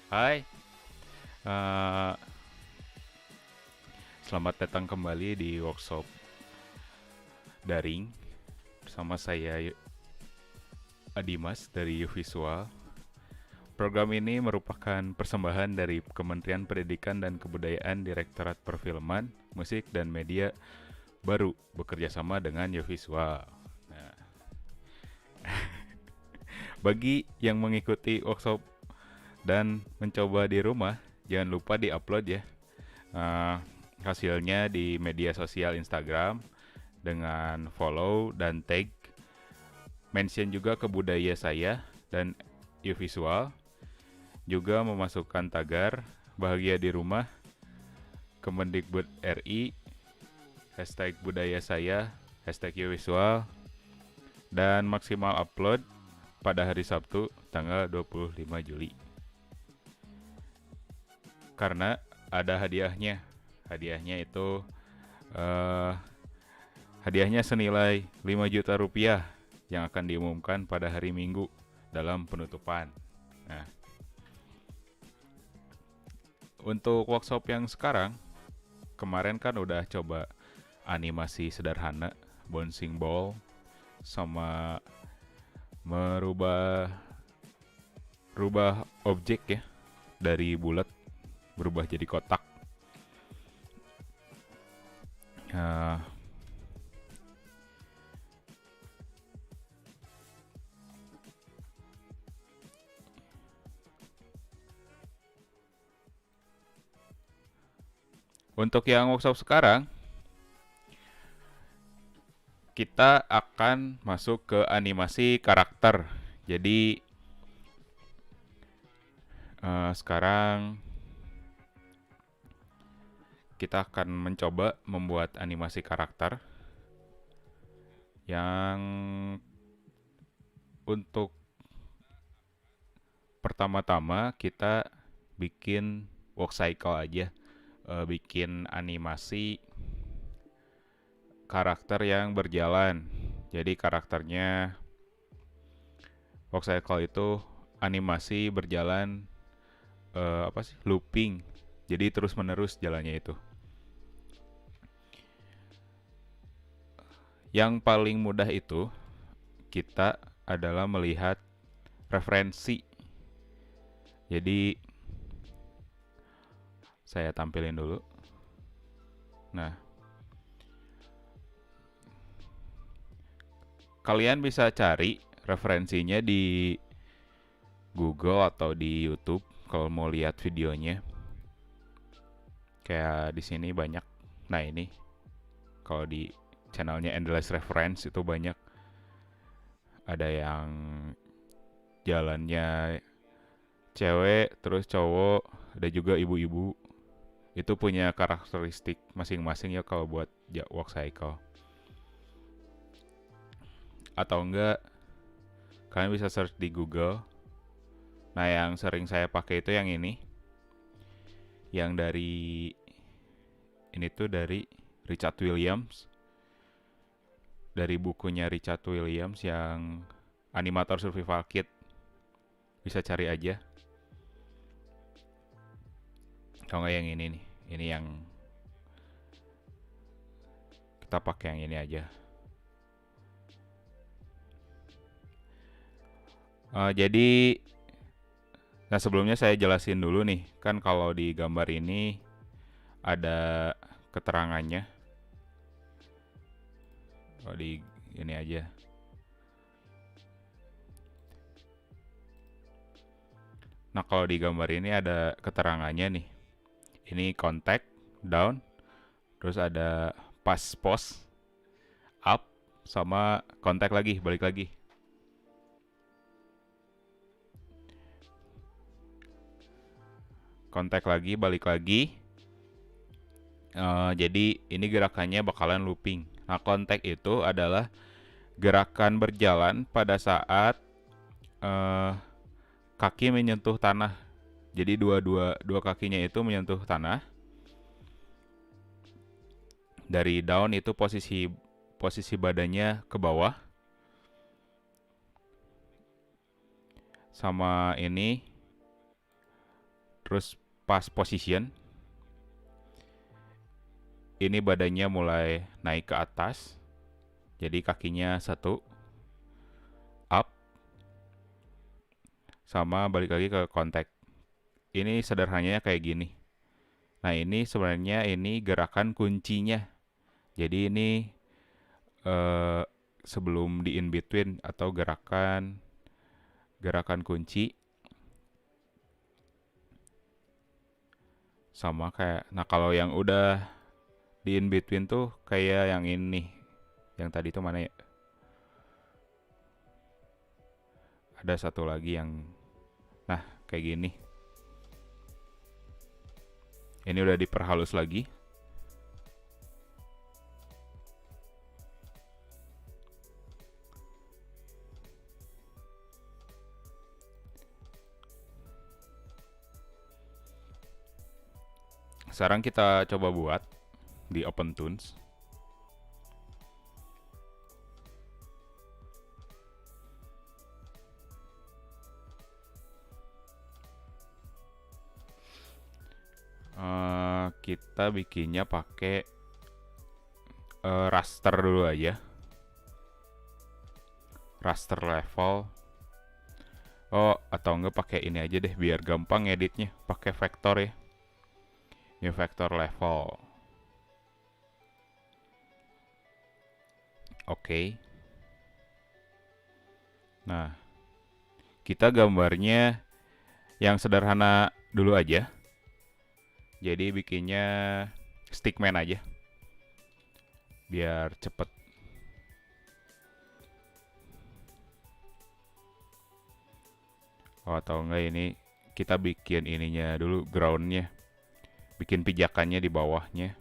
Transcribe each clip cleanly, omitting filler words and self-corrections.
Hai, eh, selamat datang kembali di workshop daring bersama saya Adimas dari Visual. Program ini merupakan persembahan dari Kementerian Pendidikan dan Kebudayaan Direktorat Perfilman, Musik, dan Media Baru bekerja sama dengan Visual. Nah, bagi yang mengikuti workshop dan mencoba di rumah, jangan lupa di-upload ya eh, hasilnya di media sosial Instagram dengan follow dan tag, mention juga ke budaya saya dan visual, juga memasukkan tagar bahagia di rumah, Kemendikbud RI, hashtag budaya saya, hashtag visual, dan maksimal upload pada hari Sabtu tanggal 25 Juli. Karena ada hadiahnya. Hadiahnya itu eh, hadiahnya senilai 5 juta rupiah yang akan diumumkan pada hari Minggu dalam penutupan. Nah, untuk workshop yang sekarang, kemarin kan udah coba animasi sederhana, bouncing ball, sama merubah rubah objek ya dari bulat berubah jadi kotak. Nah, untuk yang workshop sekarang, kita akan masuk ke animasi karakter. Jadi sekarang kita akan mencoba membuat animasi karakter yang untuk pertama-tama kita bikin walk cycle aja, bikin animasi karakter yang berjalan. Jadi karakternya walk cycle itu animasi berjalan, apa sih, looping. Jadi terus menerus jalannya itu. Yang paling mudah itu kita adalah melihat referensi. Jadi saya tampilin dulu. Nah, kalian bisa cari referensinya di Google atau di YouTube kalau mau lihat videonya. Kayak di sini banyak. Nah, ini kalau di channelnya Endless Reference itu banyak. Ada yang jalannya cewek, terus cowok, ada juga ibu-ibu. Itu punya karakteristik masing-masing ya kalau buat walk cycle. Atau enggak, kalian bisa search di Google. Nah, yang sering saya pakai itu yang ini. Yang dari ini tuh dari Richard Williams. Dari bukunya Richard Williams yang Animator Survival Kit. Bisa cari aja. Kalau nggak yang ini nih. Ini yang kita pakai yang ini aja. Jadi, nah sebelumnya saya jelasin dulu nih. Kan kalau di gambar ini ada keterangannya. Kalau di ini aja. Nah kalau di gambar ini ada keterangannya nih. Ini contact, down, terus ada pass post, up, sama contact lagi, balik lagi. Contact lagi, balik lagi. Jadi ini gerakannya bakalan looping. Nah contact itu adalah gerakan berjalan pada saat kaki menyentuh tanah. Jadi dua kakinya itu menyentuh tanah. Dari down itu posisi badannya ke bawah. Sama ini Terus pas position, ini badannya mulai naik ke atas. Jadi kakinya satu, up, sama balik lagi ke kontak. Ini sederhananya kayak gini. Nah ini sebenarnya ini gerakan kuncinya. Jadi ini eh, sebelum di in between atau gerakan kunci sama kayak. Nah kalau yang udah di in between tuh kayak yang ini. Yang tadi tuh mana ya? Ada satu lagi yang nah kayak gini. Ini udah diperhalus lagi. Sekarang kita coba buat di OpenTunes. Kita bikinnya pakai raster dulu aja. Raster level. Oh, atau enggak pakai ini aja deh biar gampang editnya. Pakai vektor ya. New vector level. Oke. Nah, kita gambarnya yang sederhana dulu aja. Jadi bikinnya stickman aja. Biar cepet. Oh, atau enggak ini kita bikin ininya dulu groundnya. Bikin pijakannya di bawahnya.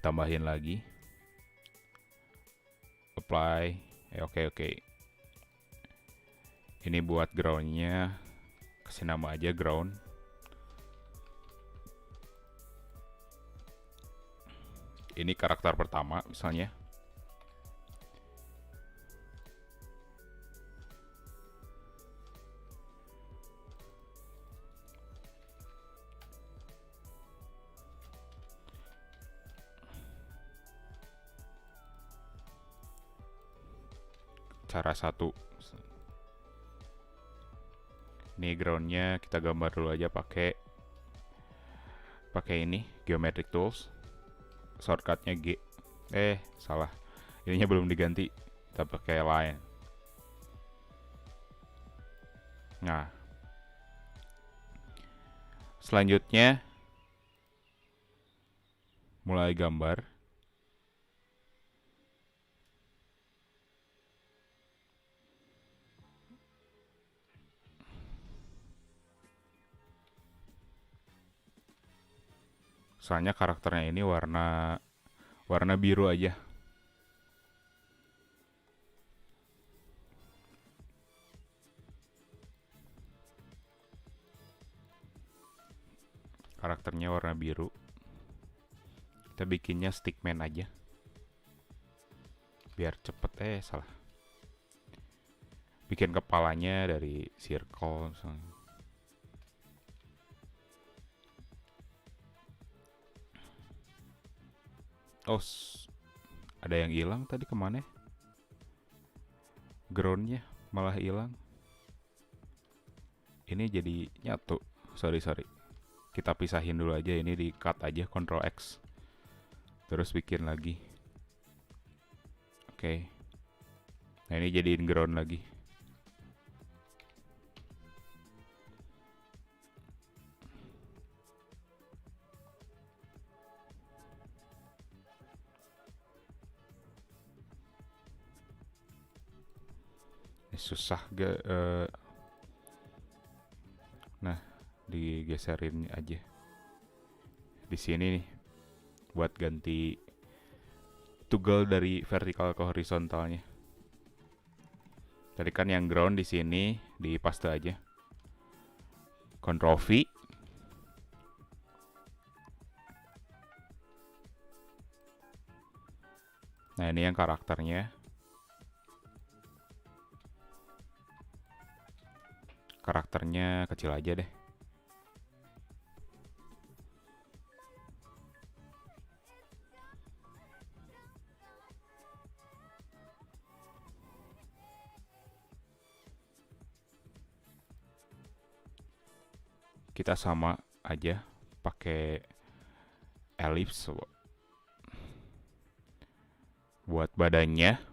Tambahin lagi. Apply. Oke. Ini buat groundnya. Kasih nama aja ground. Ini karakter pertama misalnya. Cara satu. Ini groundnya kita gambar dulu aja pakai ini geometric tools. Shortcutnya G. Salah. Ininya belum diganti. Kita pakai line. Nah. Selanjutnya mulai gambar. Soalnya karakternya ini warna biru aja. Karakternya warna biru. Kita bikinnya stickman aja. Biar cepet salah. Bikin kepalanya dari circle misalnya. Oh, ada yang hilang tadi kemana? Groundnya malah hilang. Ini jadi nyatu. Sorry. Kita pisahin dulu aja, ini di cut aja, Ctrl X. Terus bikin lagi. Oke. Nah ini jadiin ground lagi. Susah gak? Nah, digeserin aja. Di sini nih, buat ganti toggle dari vertikal ke horizontalnya. Tadi kan yang ground di sini di paste aja. Ctrl V. Nah ini yang karakternya. karakternya kecil aja deh. Kita sama aja pakai ellipse buat badannya.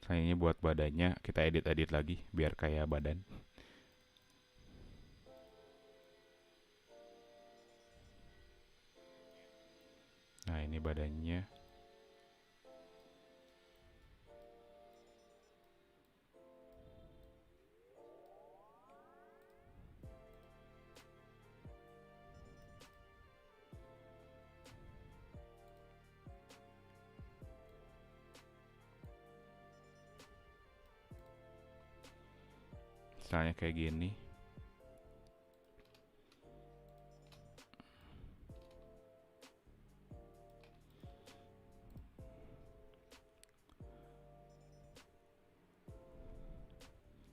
Ini buat badannya kita edit-edit lagi biar kayak badan. Nah, ini badannya. Misalnya kayak gini.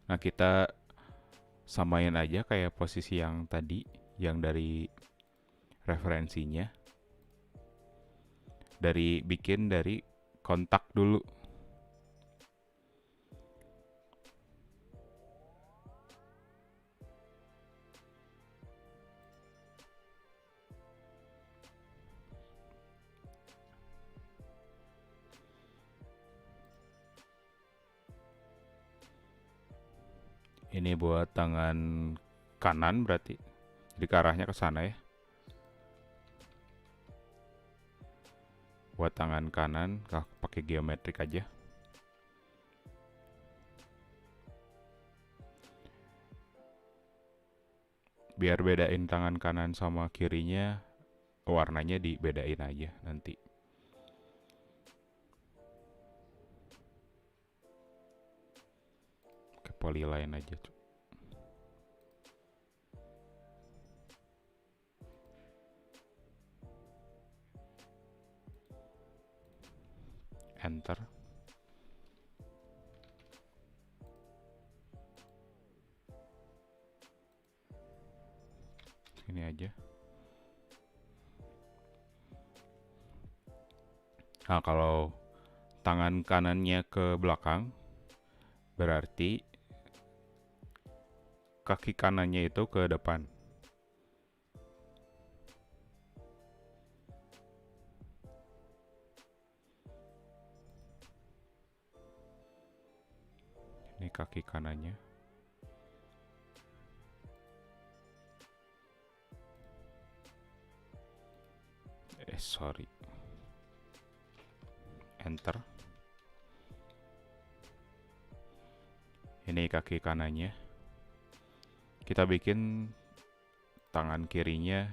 Nah, kita samain aja kayak posisi yang tadi, yang dari referensinya. Bikin dari kontak dulu. Ini buat tangan kanan berarti. Jadi ke arahnya ke sana ya. Buat tangan kanan pakai geometrik aja. Biar bedain tangan kanan sama kirinya, warnanya dibedain aja nanti. Ke polyline aja. Enter. Ini aja. Nah, kalau tangan kanannya ke belakang, berarti kaki kanannya itu ke depan. Ini kaki kanannya. Sorry. Enter. Ini kaki kanannya. Kita bikin tangan kirinya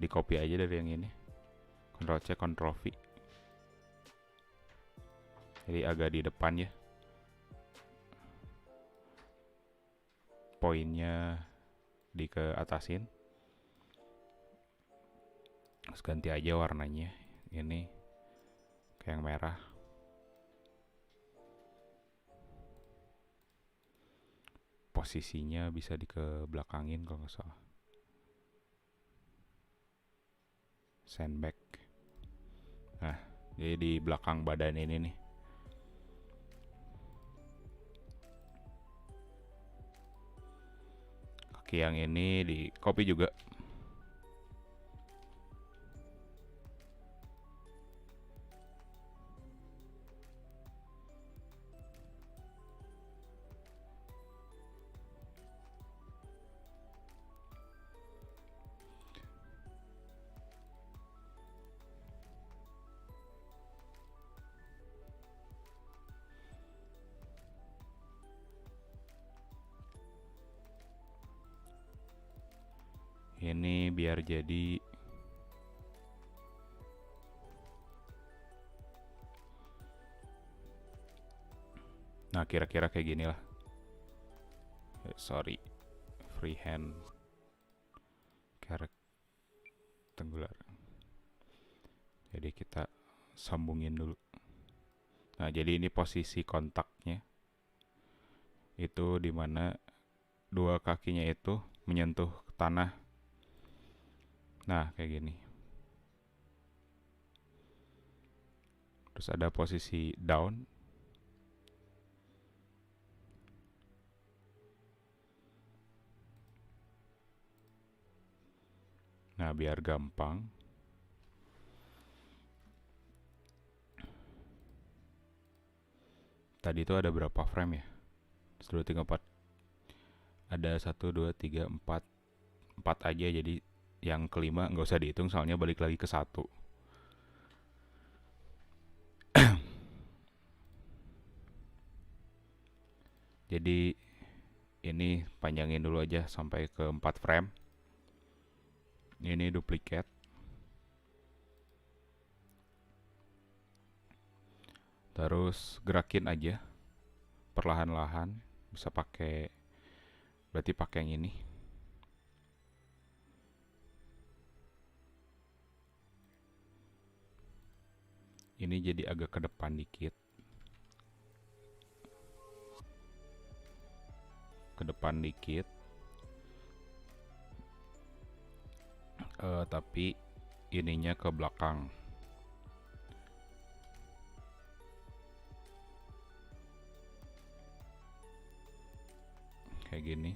di copy aja dari yang ini. Ctrl C, Ctrl V. Jadi agak di depan ya. Poinnya di ke atasin. Terus ganti aja warnanya. Ini kayak yang merah. Posisinya bisa dikebelakangin kalau nggak salah. Sandback. Nah, jadi di belakang badan ini nih. Kaki yang ini di copy juga. Ini biar jadi nah kira-kira kayak gini lah. Sorry, freehand rectangular. kita sambungin dulu. Nah, jadi ini posisi kontaknya itu dimana dua kakinya itu menyentuh tanah. Nah, kayak gini. Terus ada posisi down. Nah, biar gampang. Tadi itu ada berapa frame ya? 1, 2, 3, 4. Ada 1, 2, 3, 4. 4 aja, jadi yang kelima nggak usah dihitung soalnya balik lagi ke 1. Jadi ini panjangin dulu aja sampai ke 4 frame. Ini duplicate. Terus gerakin aja perlahan-lahan. Bisa pakai, berarti pakai yang ini. Ini jadi agak ke depan dikit. Ke depan dikit. Tapi ininya ke belakang. Kayak gini.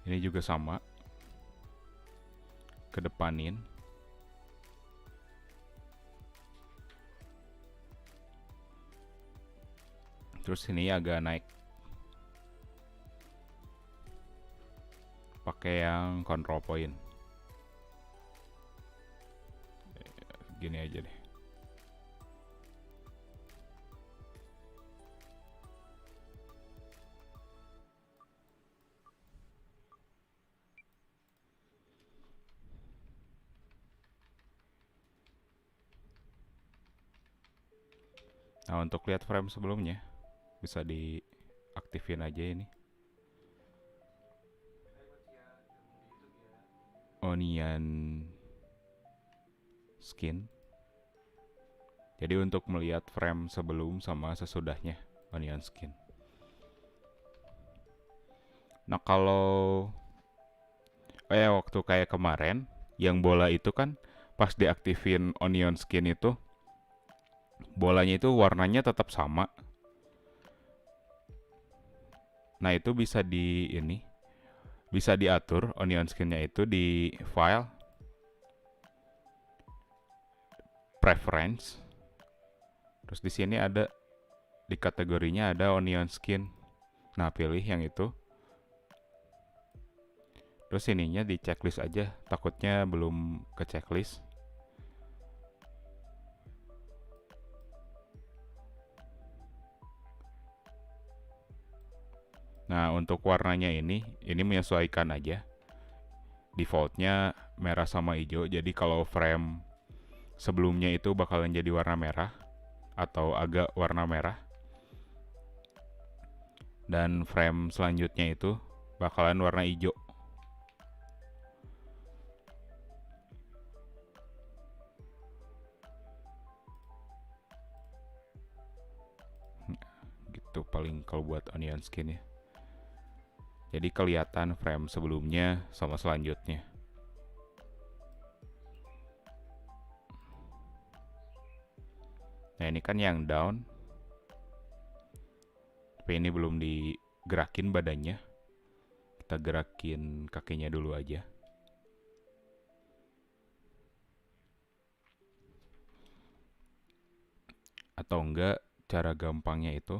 Ini juga sama. Kedepanin. Terus ini agak naik. Pakai yang control point. Gini aja deh. Nah, untuk lihat frame sebelumnya bisa diaktifin aja ini. Onion skin. Jadi untuk melihat frame sebelum sama sesudahnya onion skin. Nah, kalau waktu kayak kemarin yang bola itu kan pas diaktifin onion skin itu bolanya itu warnanya tetap sama. Nah, itu bisa bisa diatur onion skinnya itu di file preference. Terus di sini ada di kategorinya ada onion skin. Nah, pilih yang itu. Terus ininya di checklist aja, takutnya belum ke checklist. Nah, untuk warnanya ini menyesuaikan aja. Defaultnya merah sama hijau, jadi kalau frame sebelumnya itu bakalan jadi warna merah atau agak warna merah. Dan frame selanjutnya itu bakalan warna hijau. Gitu paling kalau buat onion skin ya. Jadi kelihatan frame sebelumnya sama selanjutnya. Nah, ini kan yang down. Tapi ini belum digerakin badannya. Kita gerakin kakinya dulu aja. Atau enggak, cara gampangnya itu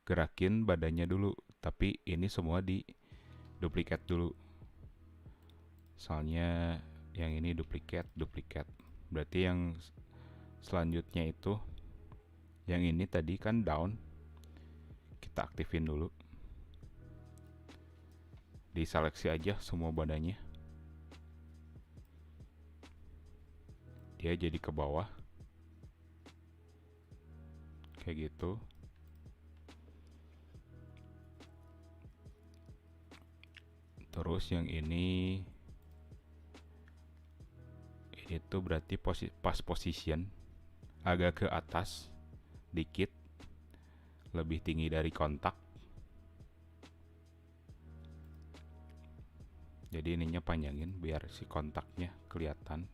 gerakin badannya dulu, tapi ini semua di duplicate dulu. Soalnya yang ini duplicate. Berarti yang selanjutnya itu yang ini tadi kan down. Kita aktifin dulu. Diseleksi aja semua badannya. Dia jadi ke bawah. Kayak gitu. Terus yang ini tuh berarti pas position agak ke atas dikit, lebih tinggi dari kontak. Jadi ininya panjangin biar si kontaknya kelihatan.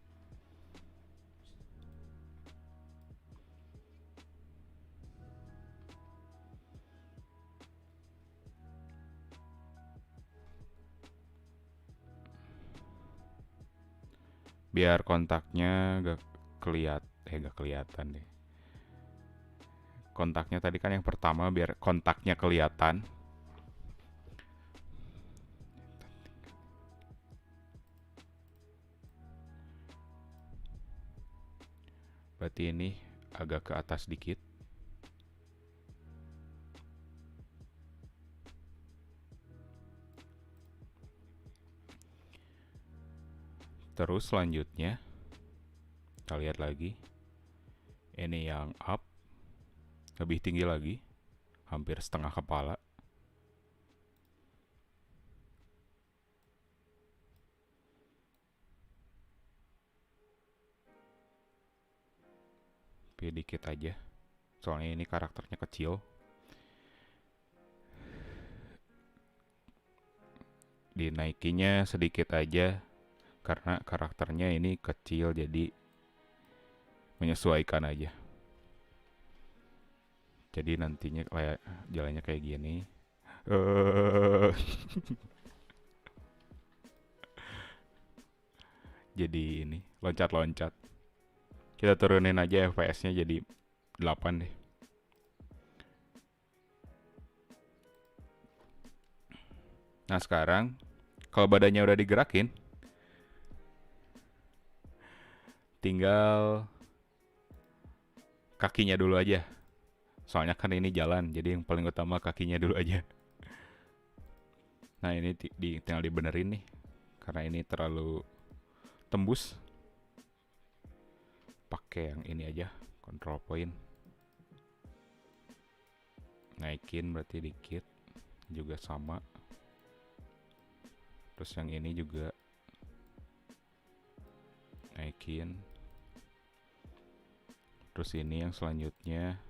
Biar kontaknya gak kelihatan deh. Kontaknya tadi kan yang pertama, biar kontaknya kelihatan. Berarti ini agak ke atas dikit. Terus selanjutnya kita lihat lagi. Ini yang up, lebih tinggi lagi, hampir setengah kepala. Tapi dikit aja, soalnya ini karakternya kecil. Dinaikinya sedikit aja, karena karakternya ini kecil, jadi menyesuaikan aja. Jadi nantinya kayak jalannya kayak gini. Jadi ini loncat-loncat. Kita turunin aja FPS-nya jadi 8 deh. Nah sekarang kalau badannya udah digerakin, tinggal kakinya dulu aja. Soalnya kan ini jalan, jadi yang paling utama kakinya dulu aja. Nah ini tinggal dibenerin nih, karena ini terlalu tembus. Pakai yang ini aja, control point. Naikin berarti dikit, juga sama. Terus yang ini juga naikin. Terus ini yang selanjutnya,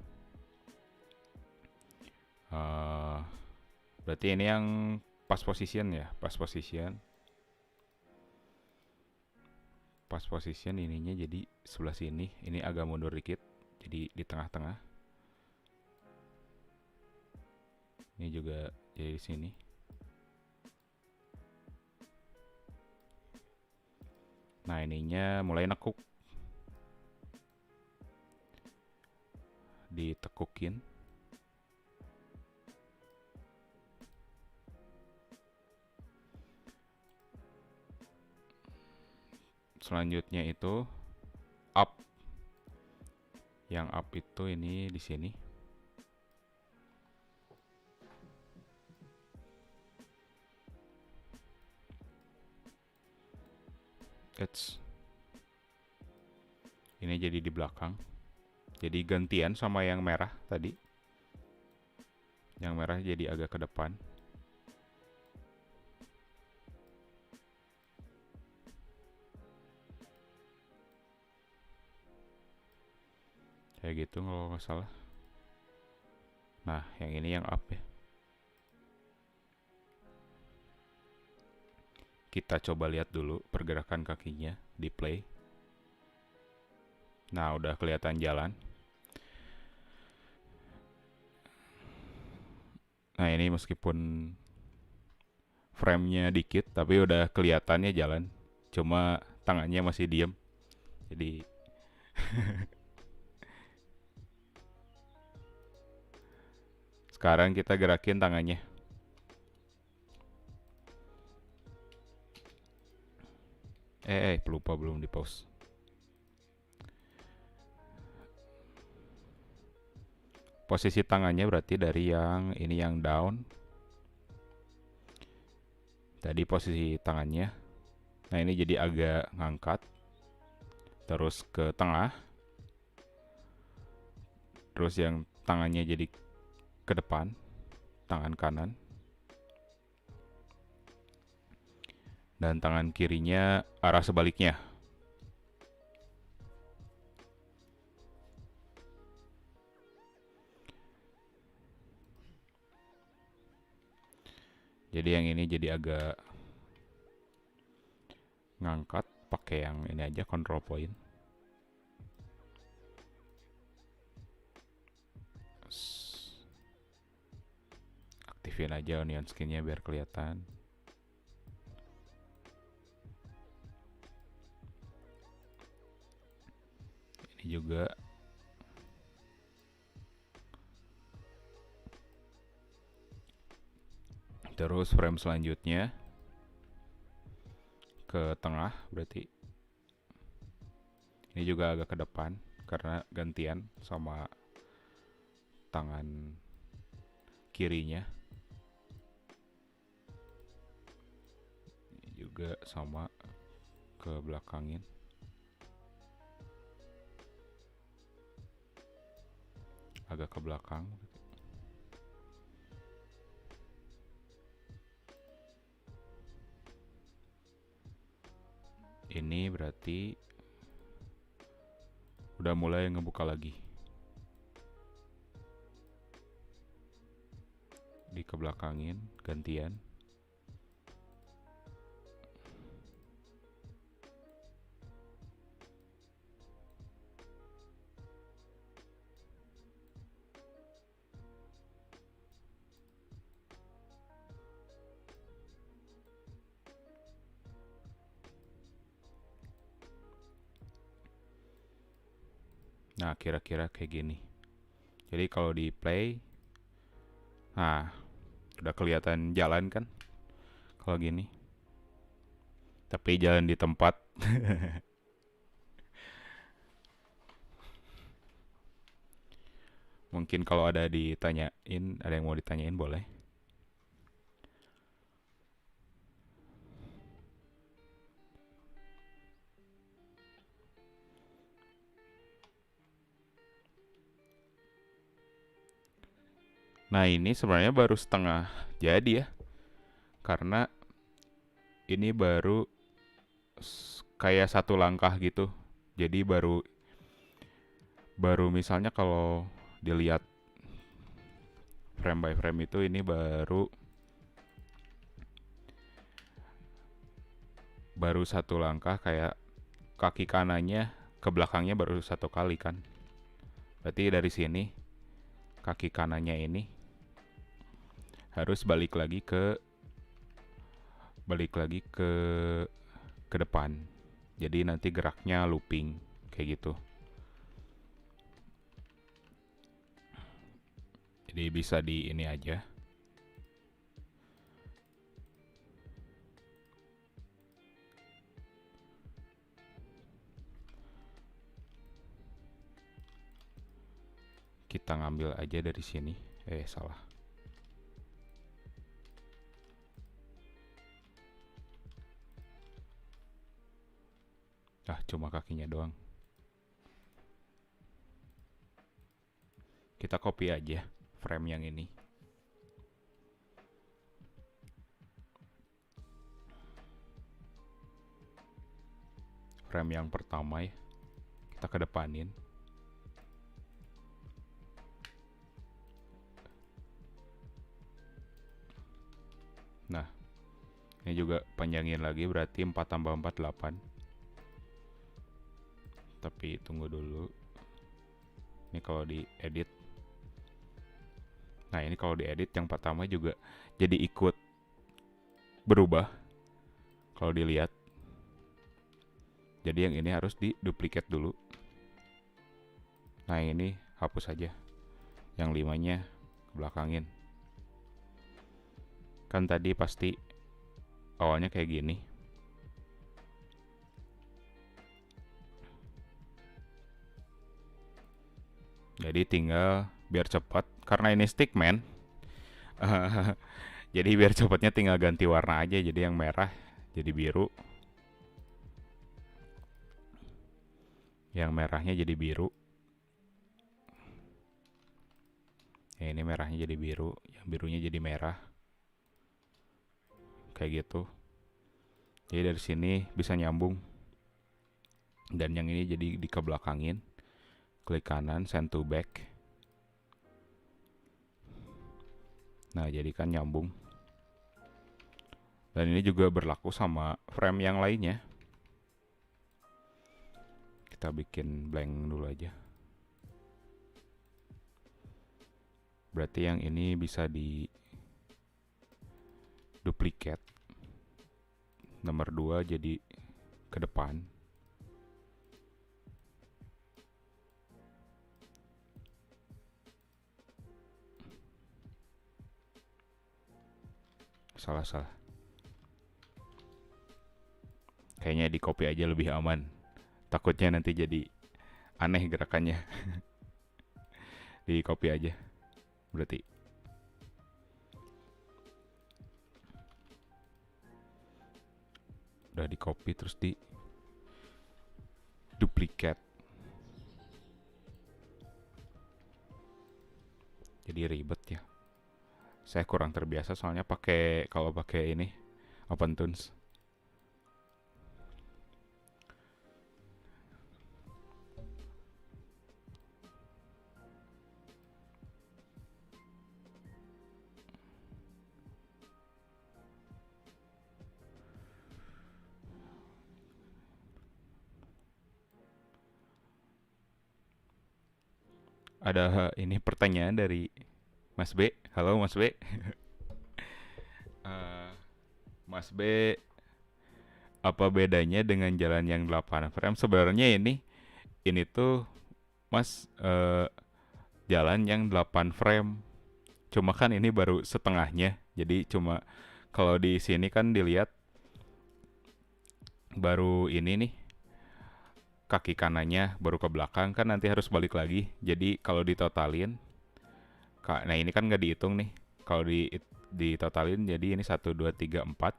berarti ini yang pas position ya, pas position. Pas position ininya jadi sebelah sini, ini agak mundur dikit, jadi di tengah-tengah. Ini juga jadi di sini. Nah ininya mulai nekuk, ditekukin. Selanjutnya itu up. Yang up itu ini di sini. Ini jadi di belakang. Jadi gantian sama yang merah tadi. Yang merah jadi agak ke depan. Kayak gitu kalau nggak salah. Nah, yang ini yang up ya. Kita coba lihat dulu pergerakan kakinya di play. Nah, udah kelihatan jalan. Nah, ini meskipun frame-nya dikit, tapi udah kelihatannya jalan. Cuma tangannya masih diem. Jadi sekarang kita gerakin tangannya. Lupa belum di pause. Posisi tangannya berarti dari yang ini yang down. Tadi posisi tangannya. Nah ini jadi agak ngangkat. Terus ke tengah. Terus yang tangannya jadi ke depan. Tangan kanan. dan tangan kirinya arah sebaliknya. Jadi yang ini jadi agak ngangkat pakai yang ini aja, control point. Aktifin aja onion skinnya biar kelihatan. Ini juga. Terus frame selanjutnya ke tengah, berarti ini juga agak ke depan karena gantian sama tangan kirinya. Ini juga sama ke belakangin. Agak ke belakang. Ini berarti udah mulai ngebuka lagi. Di kebelakangin, gantian. Nah, kira-kira kayak gini. Jadi kalau di play, nah, udah kelihatan jalan kan? Kalau gini. Tapi jalan di tempat. Mungkin kalau ada ditanyain, ada yang mau ditanyain boleh. Nah, ini sebenarnya baru setengah jadi ya. Karena ini baru kayak satu langkah gitu. Jadi baru misalnya kalau dilihat frame by frame itu ini baru satu langkah, kayak kaki kanannya ke belakangnya baru satu kali kan. Berarti dari sini kaki kanannya ini harus balik lagi ke depan. Jadi nanti geraknya looping kayak gitu. Jadi bisa di ini aja. Kita ngambil aja dari sini. Salah. Cuma kakinya doang. Kita copy aja frame yang ini. Frame yang pertama ya. Kita kedepanin. Nah, ini juga panjangin lagi, berarti 4 tambah 4, 8. Tapi tunggu dulu. Ini kalau diedit. Nah, ini kalau diedit yang pertama juga jadi ikut berubah. Kalau dilihat. Jadi yang ini harus diduplikat dulu. Nah, ini hapus aja. Yang 5-nya belakangin. Kan tadi pasti awalnya kayak gini. Jadi tinggal biar cepat, karena ini stickman. Jadi biar cepatnya tinggal ganti warna aja. Jadi yang merah jadi biru. Yang merahnya jadi biru. Ya, ini merahnya jadi biru, yang birunya jadi merah. Kayak gitu. Jadi dari sini bisa nyambung, dan yang ini jadi dikebelakangin. Klik kanan, send to back. Nah, jadi kan nyambung. Dan ini juga berlaku sama frame yang lainnya. Kita bikin blank dulu aja. Berarti yang ini bisa di duplicate. Nomor 2 jadi ke depan. Salah. Kayaknya di copy aja lebih aman. Takutnya nanti jadi aneh gerakannya. Di copy aja. Berarti udah di copy terus di duplicate. Jadi ribet ya. Saya kurang terbiasa soalnya kalau pakai ini OpenTunes. Ada ini pertanyaan dari Mas B. Halo Mas B. Eh, Mas B, apa bedanya dengan jalan yang 8 frame? Sebenarnya ini tuh Mas, jalan yang 8 frame. Cuma kan ini baru setengahnya. Jadi cuma kalau di sini kan dilihat baru ini nih, kaki kanannya baru ke belakang, kan nanti harus balik lagi. Jadi kalau ditotalin, nah ini kan nggak dihitung nih. Kalau ditotalin jadi ini 1, 2, 3, 4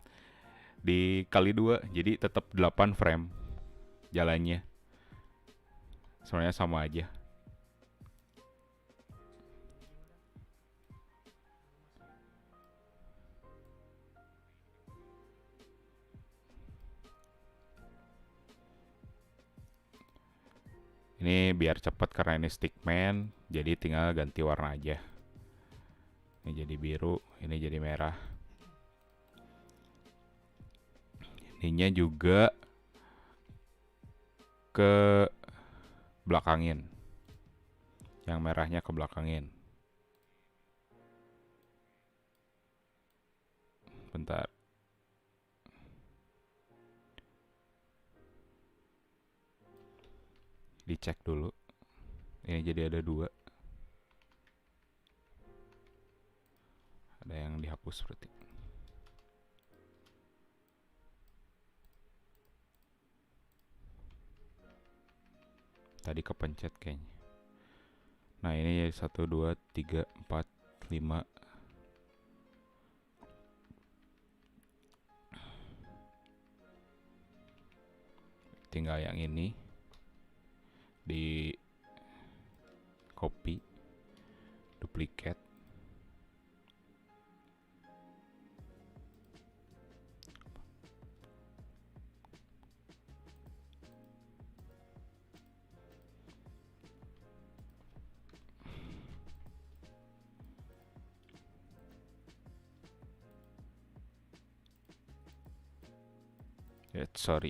dikali 2, jadi tetap 8 frame jalannya. Sebenarnya sama aja. Ini biar cepat karena ini stickman, jadi tinggal ganti warna aja. Ini jadi biru, ini jadi merah. Ininya juga ke belakangin. Yang merahnya ke belakangin. Bentar. Dicek dulu. Ini jadi ada 2. Ada yang dihapus berarti. Tadi kepencet kayaknya. Nah ini 1, 2, 3, 4, 5. Tinggal yang ini di copy, duplicate. Sorry.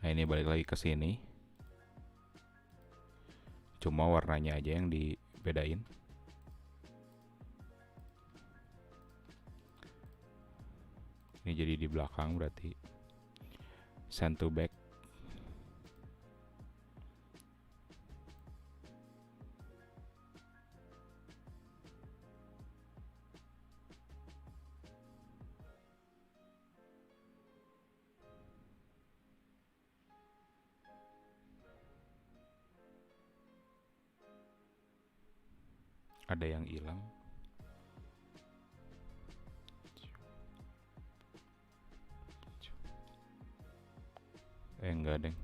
Nah ini balik lagi ke sini. Cuma warnanya aja yang dibedain. Ini jadi di belakang berarti. Send to back. Ada yang hilang. Enggak deng.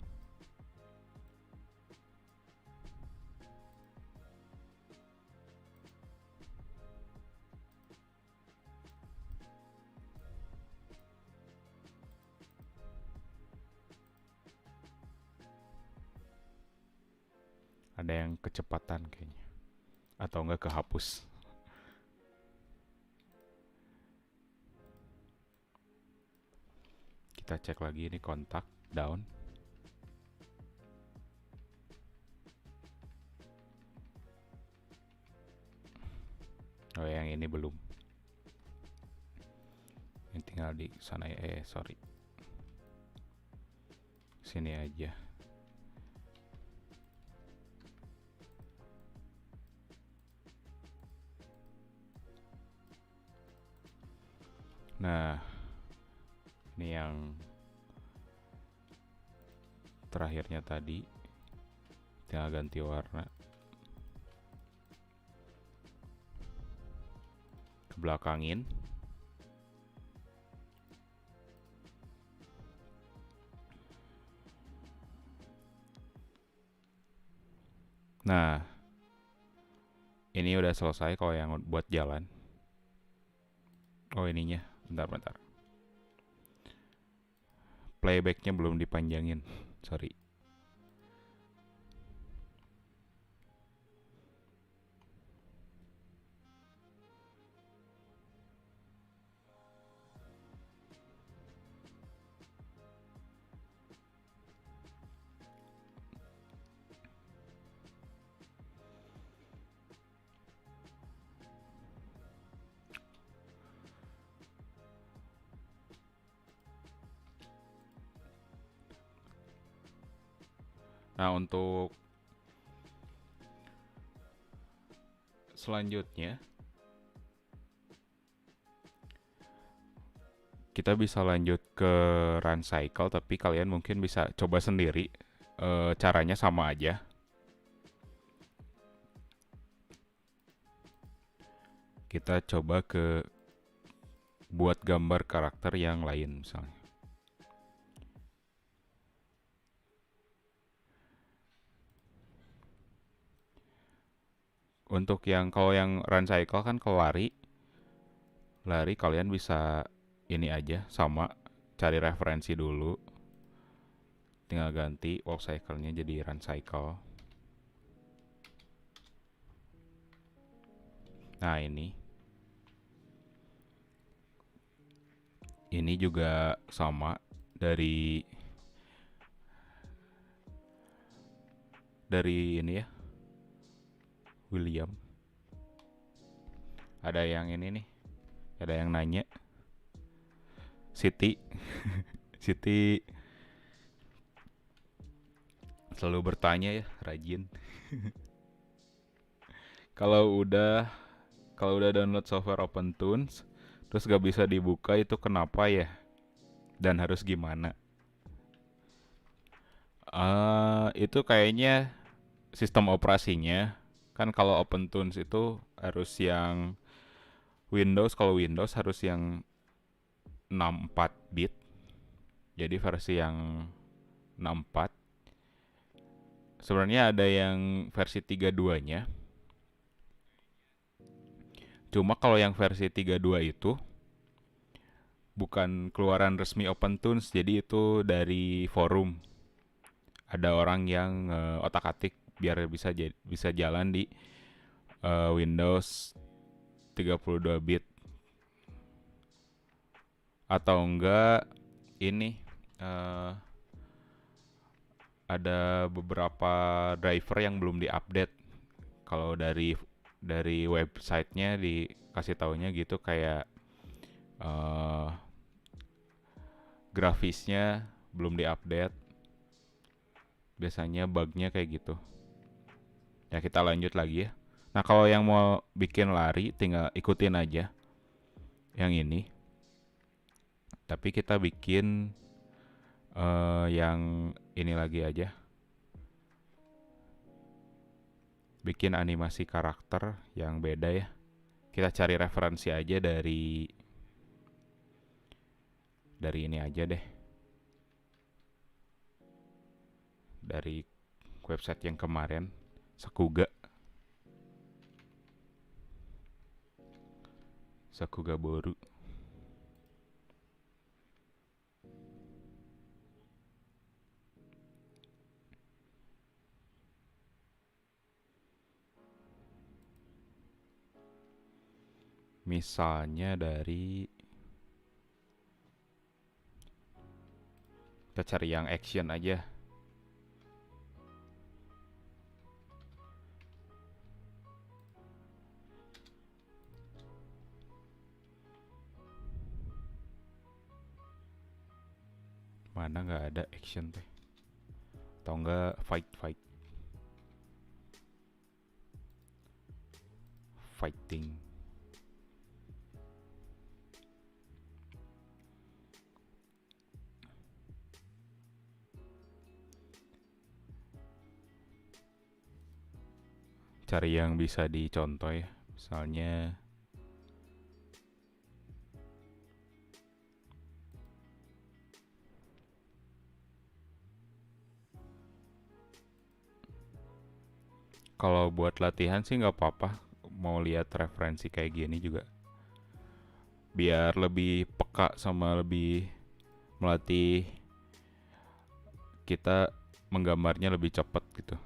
Ada yang kecepatan kayaknya. Atau enggak kehapus. Kita cek lagi ini kontak down. Oh, yang ini belum. Ini tinggal di sana ya. Sorry. Sini aja. Nah, ini yang terakhirnya tadi. Tinggal ganti warna. Ke belakangin. Nah, ini udah selesai kalau yang buat jalan. Oh, ininya. Bentar. Playbacknya belum dipanjangin. Sorry. Nah, untuk selanjutnya kita bisa lanjut ke run cycle, tapi kalian mungkin bisa coba sendiri. Caranya sama aja. Kita coba ke buat gambar karakter yang lain misalnya. Untuk yang kalau yang run cycle kan kalau lari kalian bisa ini aja sama, cari referensi dulu, tinggal ganti walk cycle-nya jadi run cycle. Nah, ini juga sama dari ini ya, William. Ada yang ini nih, ada yang nanya, Siti Siti selalu bertanya ya, rajin. Kalau udah download software OpenTunes terus gak bisa dibuka, itu kenapa ya? Dan harus gimana? Itu kayaknya sistem operasinya. Kan kalau OpenTunes itu harus yang Windows, kalau Windows harus yang 64 bit. Jadi versi yang 64. Sebenarnya ada yang versi 32-nya. Cuma kalau yang versi 32 itu bukan keluaran resmi OpenTunes, jadi itu dari forum. Ada orang yang otak-atik biar bisa jalan di Windows 32 bit. Atau enggak ini ada beberapa driver yang belum diupdate. Kalau dari websitenya dikasih taunya gitu, kayak grafisnya belum diupdate. Biasanya bugnya kayak gitu. Ya, kita lanjut lagi ya. Nah, kalau yang mau bikin lari tinggal ikutin aja yang ini. Tapi kita bikin yang ini lagi aja. Bikin animasi karakter yang beda ya. Kita cari referensi aja dari ini aja deh. Dari website yang kemarin, Sakuga Boru. Misalnya dari kita cari yang action aja. Mana nggak ada action teh? Atau enggak fight fighting. Cari yang bisa dicontoh ya. Misalnya kalau buat latihan sih nggak apa-apa. Mau lihat referensi kayak gini juga. Biar lebih peka sama lebih melatih kita menggambarnya lebih cepat gitu.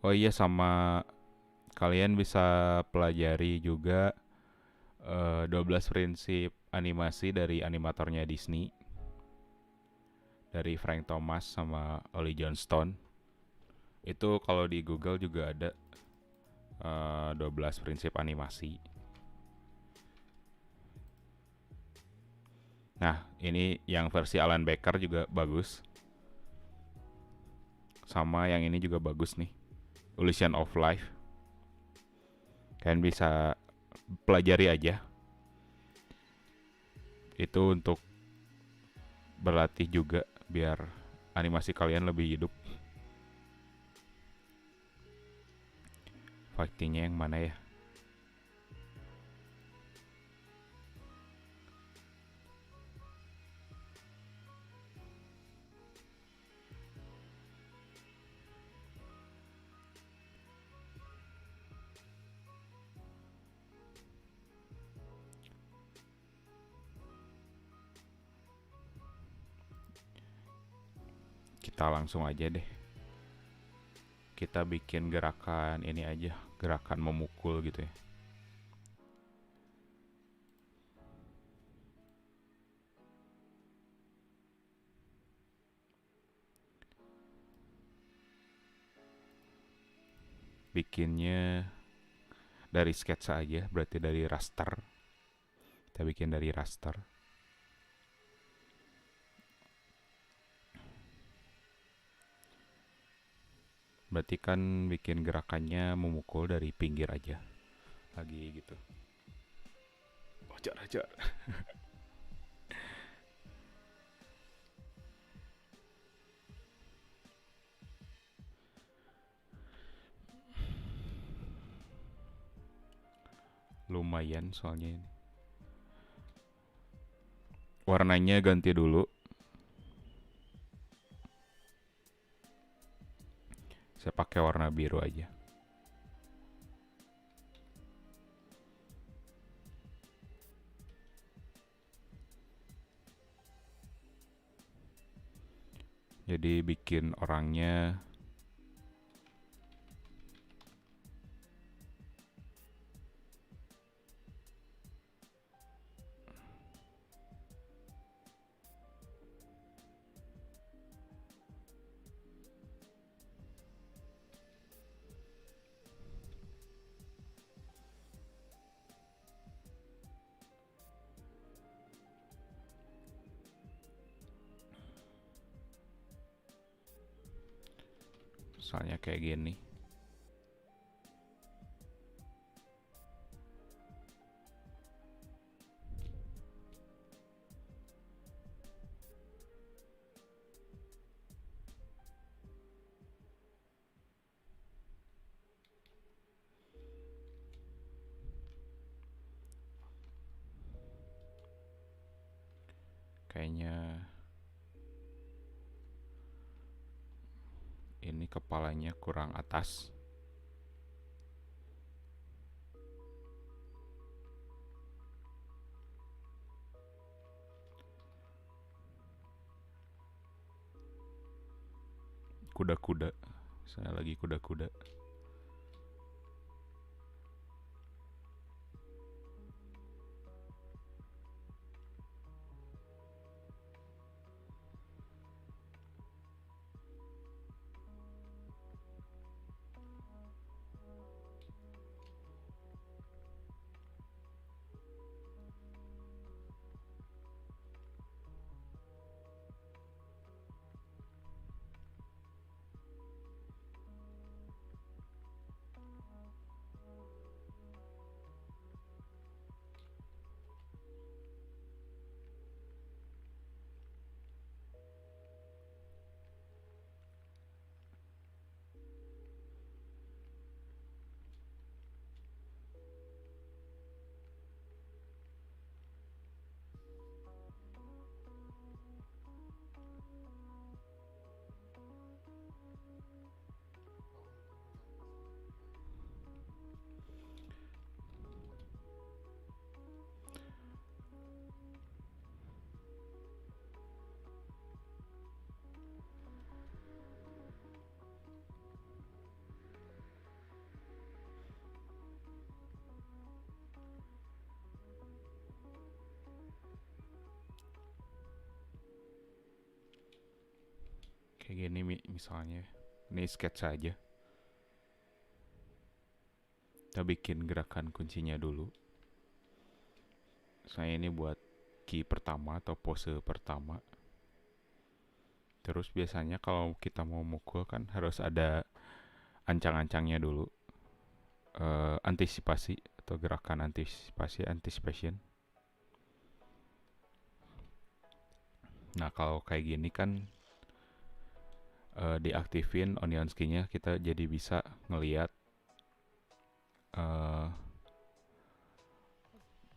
Oh iya, sama kalian bisa pelajari juga 12 prinsip animasi dari animatornya Disney, dari Frank Thomas sama Ollie Johnston. Itu kalau di Google juga ada 12 prinsip animasi. Nah, ini yang versi Alan Baker juga bagus. Sama yang ini juga bagus nih. Illusion of Life. Kalian bisa pelajari aja. Itu untuk berlatih juga biar animasi kalian lebih hidup. Fightingnya yang mana ya? Kita langsung aja deh. Kita bikin gerakan ini aja, gerakan memukul gitu ya. Bikinnya dari sketsa aja, berarti dari raster. Kita bikin dari raster. Berarti kan bikin gerakannya memukul dari pinggir aja. Lagi gitu. Ajar-ajar. Lumayan soalnya ini. Warnanya ganti dulu. Saya pakai warna biru aja. Jadi bikin orangnya misalnya kayak gini. Kayaknya ini kepalanya kurang atas. kuda-kuda. Saya lagi kuda-kuda. Kayak gini misalnya. Ini sketsa aja. Kita bikin gerakan kuncinya dulu. Saya ini buat key pertama atau pose pertama. Terus biasanya kalau kita mau mukul kan harus ada ancang-ancangnya dulu. Antisipasi atau gerakan anticipation. Nah kalau kayak gini kan diaktifin onion skin-nya, kita jadi bisa ngelihat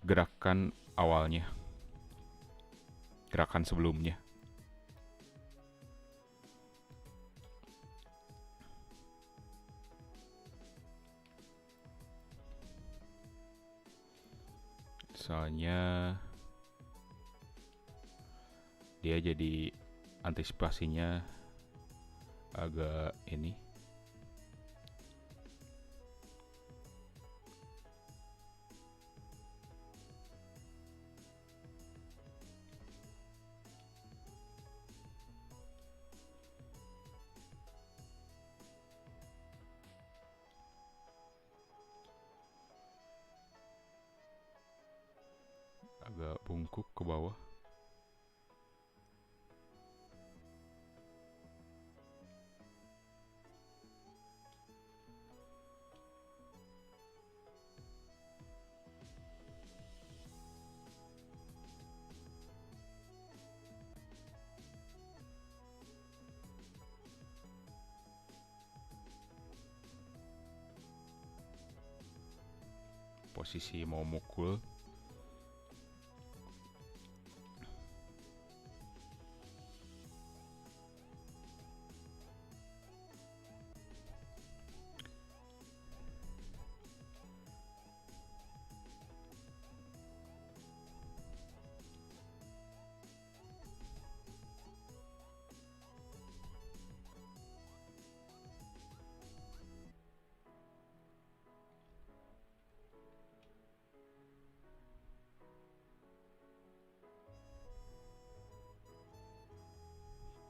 gerakan awalnya, gerakan sebelumnya. Soalnya dia jadi antisipasinya agak ini. Agak bungkuk ke bawah. Posisi mau mukul.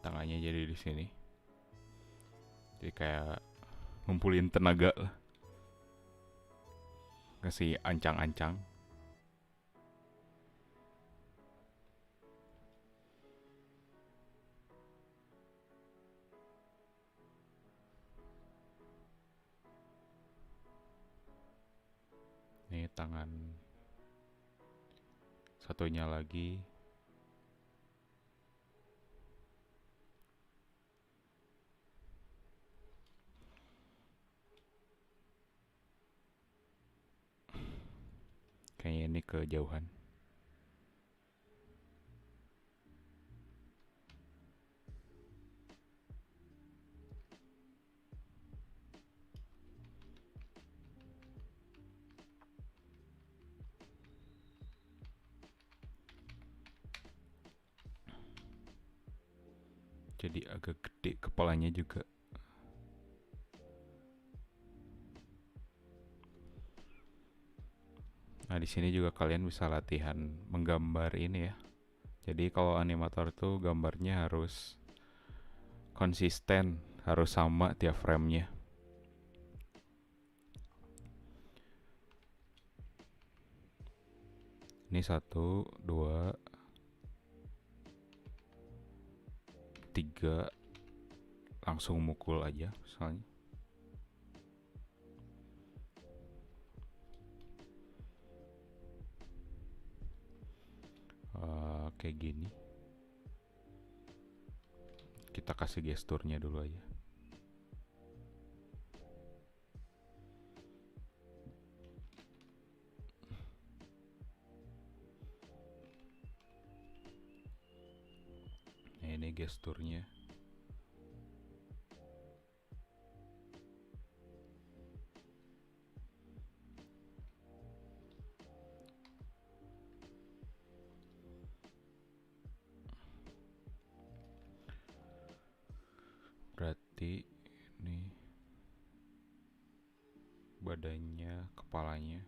Tangannya jadi di sini. Jadi kayak ngumpulin tenaga lah. Kasih ancang-ancang. Nih tangan satunya lagi. Kayaknya ini kejauhan. Jadi agak gede kepalanya juga. Di sini juga kalian bisa latihan menggambar ini ya. Jadi kalau animator tuh gambarnya harus konsisten, harus sama tiap framenya. Ini 1, 2, 3, langsung mukul aja misalnya. Kayak gini. Kita kasih gesturnya dulu aja. Nah, ini gesturnya. Berarti ini badannya, kepalanya.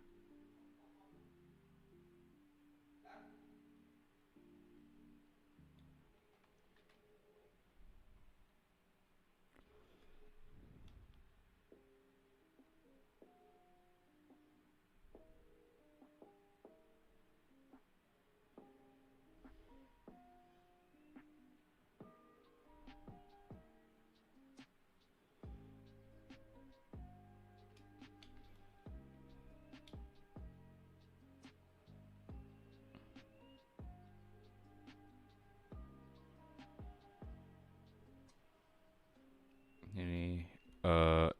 Ini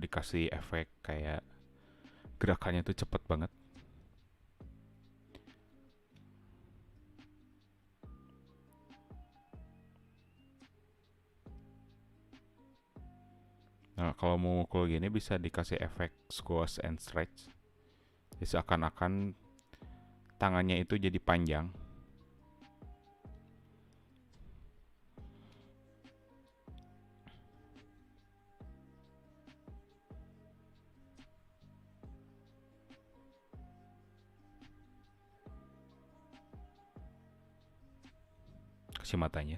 dikasih efek kayak gerakannya tuh cepet banget. Nah, kalau mau mukul gini bisa dikasih efek squash and stretch. Jadi seakan-akan tangannya itu jadi panjang. Kasih matanya.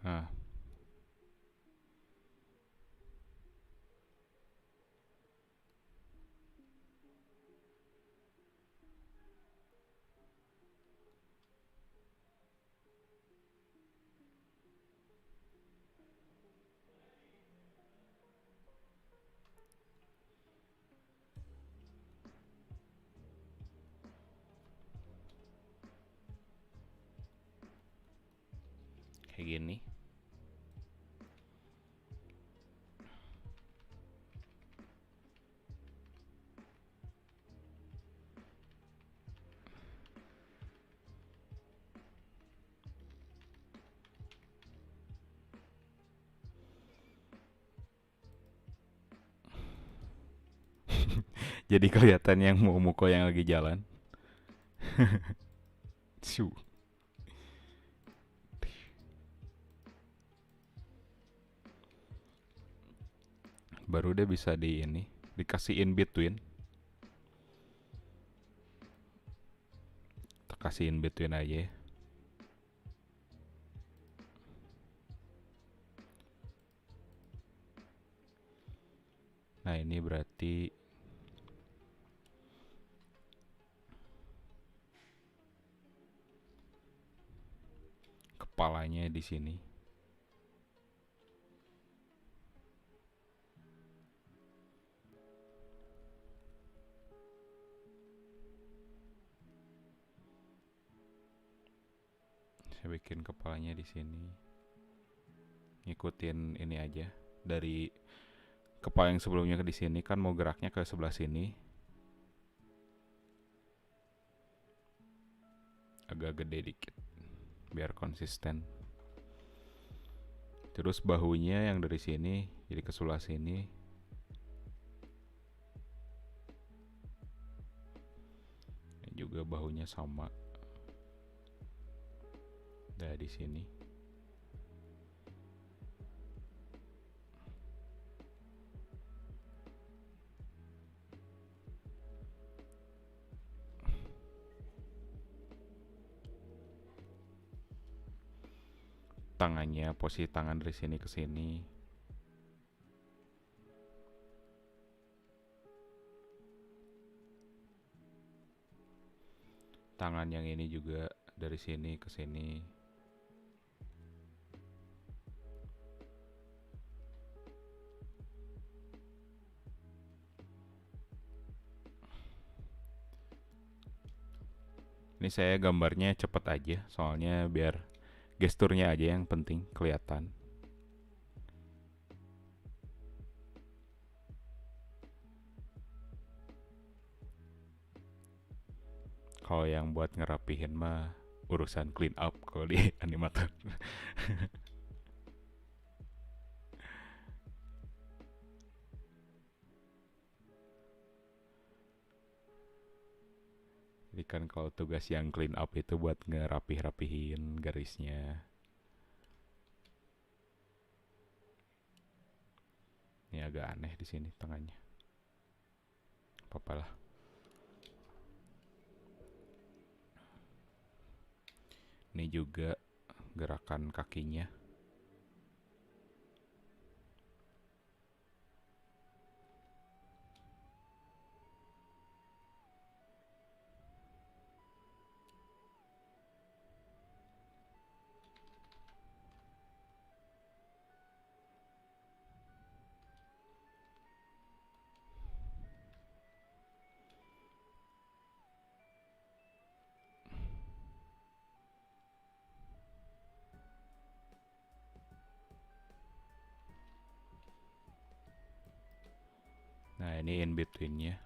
Nah, kayak gini. Jadi kelihatan yang mau mukul yang lagi jalan. Shoo. Baru dia bisa di ini, dikasih in between. Kita kasih in between aja ya. Nah, ini berarti kepalanya di sini. Saya bikin kepalanya di sini. Ngikutin ini aja. Dari kepala yang sebelumnya ke di sini kan mau geraknya ke sebelah sini. Agak gede dikit biar konsisten. Terus bahunya yang dari sini jadi ke sebelah sini. Ini juga bahunya sama. Udah di sini. Tangannya, posisi tangan dari sini ke sini. Tangan yang ini juga dari sini ke sini. Ini saya gambarnya cepet aja, soalnya biar gesturnya aja yang penting kelihatan. Kalau yang buat ngerapihin mah urusan clean up kalau di animator. Jadi kan kalau tugas yang clean up itu buat ngerapih-rapihin garisnya. Ini agak aneh di sini tangannya. Apa-apalah. Ini juga gerakan kakinya. Nah ini in betweennya.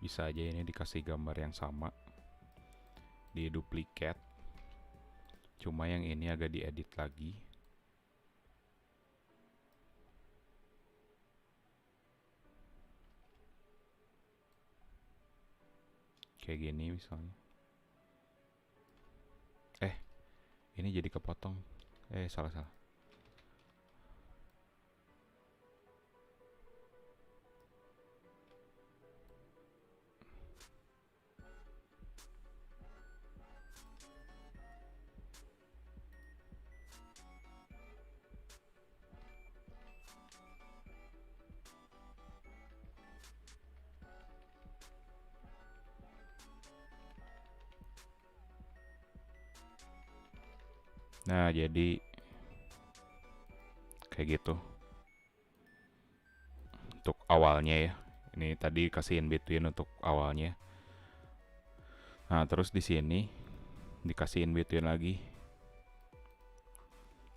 Bisa aja ini dikasih gambar yang sama, di duplicate. Cuma yang ini agak diedit lagi. Kayak gini misalnya. Ini jadi kepotong. Salah. Nah jadi kayak gitu untuk awalnya ya. Ini tadi kasih in between untuk awalnya. Nah terus di sini dikasih in between lagi.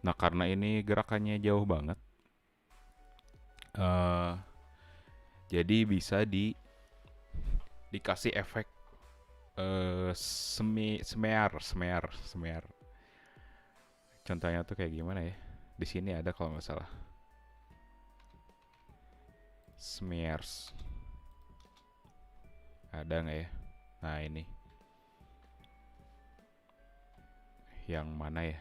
Nah karena ini gerakannya jauh banget, jadi bisa dikasih efek smear. Contohnya tuh kayak gimana ya? Di sini ada kalau nggak salah. Smears. Ada nggak ya? Nah ini. Yang mana ya?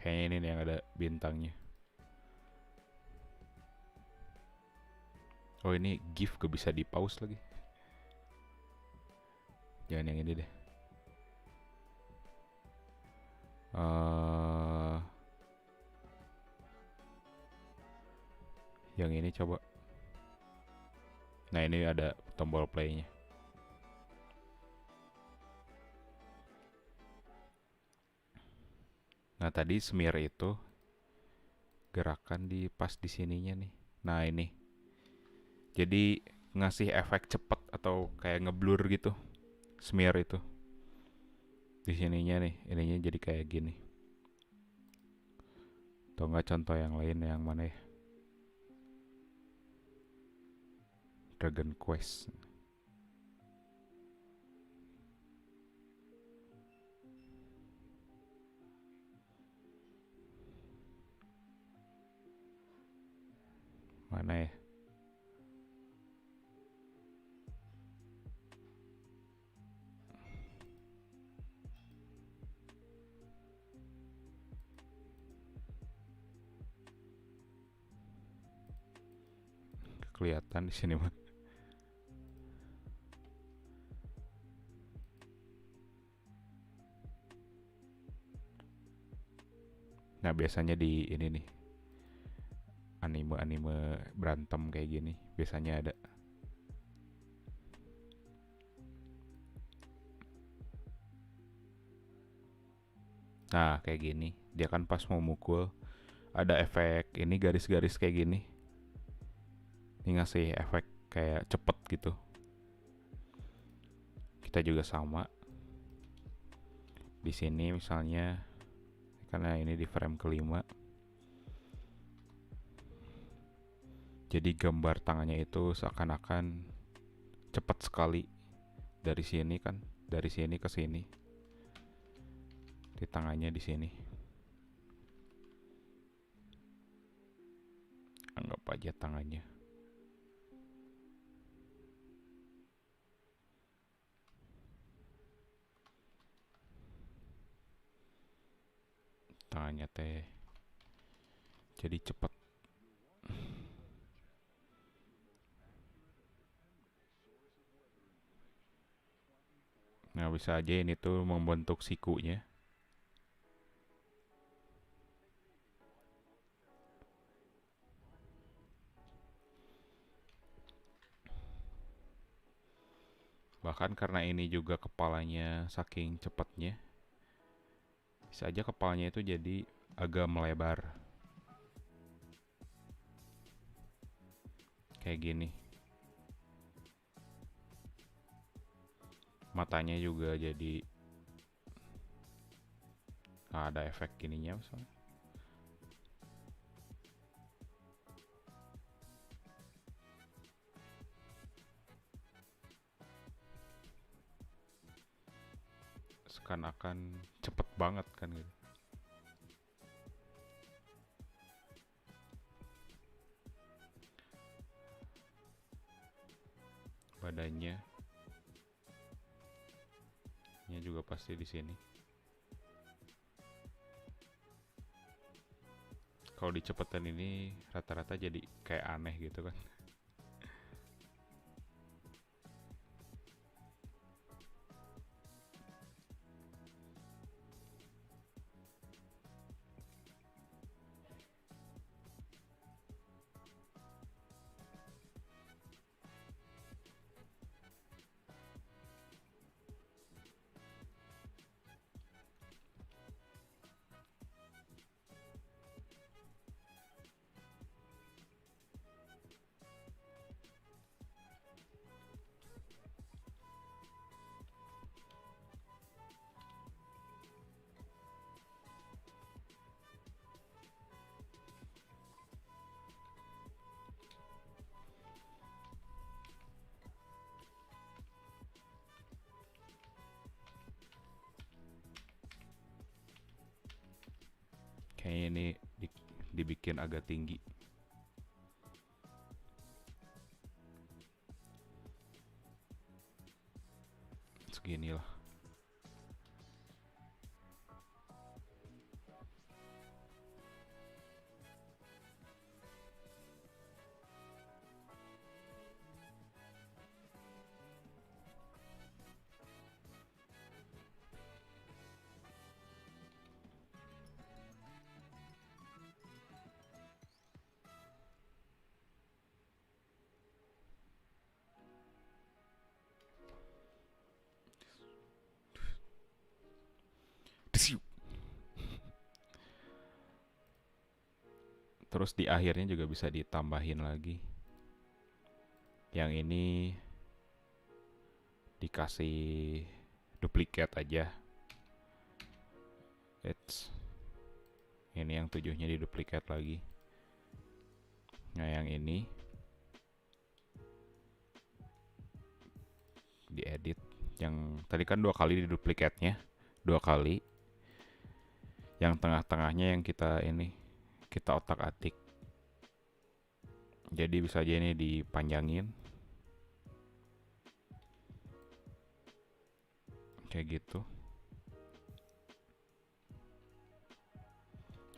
Kayaknya ini nih yang ada bintangnya. Oh ini GIF gak bisa di pause lagi. Jangan yang ini deh. Yang ini coba. Nah ini ada tombol playnya. Nah, tadi smear itu gerakan di pas di sininya nih. Nah, ini. Jadi ngasih efek cepet atau kayak ngeblur gitu. Smear itu. Di sininya nih, ininya jadi kayak gini. Atau nggak contoh yang lain yang mana ya? Dragon Quest. Mana ya? Kelihatan di sini mah. Nah, biasanya di ini nih, anime-anime berantem kayak gini, biasanya ada. Nah, kayak gini. Dia kan pas mau mukul, ada efek ini garis-garis kayak gini. Ini ngasih efek kayak cepet gitu. Kita juga sama. Di sini misalnya, karena ini di frame kelima, jadi gambar tangannya itu seakan-akan cepat sekali dari sini kan, dari sini ke sini. Di tangannya di sini. Anggap aja tangannya. Tangannya teh jadi cepat. Nah, bisa aja ini tuh membentuk sikunya. Bahkan karena ini juga kepalanya saking cepatnya, bisa aja kepalanya itu jadi agak melebar. Kayak gini. Matanya juga jadi ada efek gininya misalnya. Seakan-akan cepet banget kan gitu. Badannya juga pasti di sini. Kalau dicepetan ini rata-rata jadi kayak aneh gitu kan. Kayaknya ini dibikin agak tinggi. Segini lah. Desiu. Terus di akhirnya juga bisa ditambahin lagi. Yang ini dikasih duplicate aja. Ini yang 7-nya di duplicate lagi. Nah yang ini diedit. Yang tadi kan 2 kali di duplicate-nya, 2 kali. Yang tengah-tengahnya yang kita otak-atik. Jadi bisa aja ini dipanjangin kayak gitu.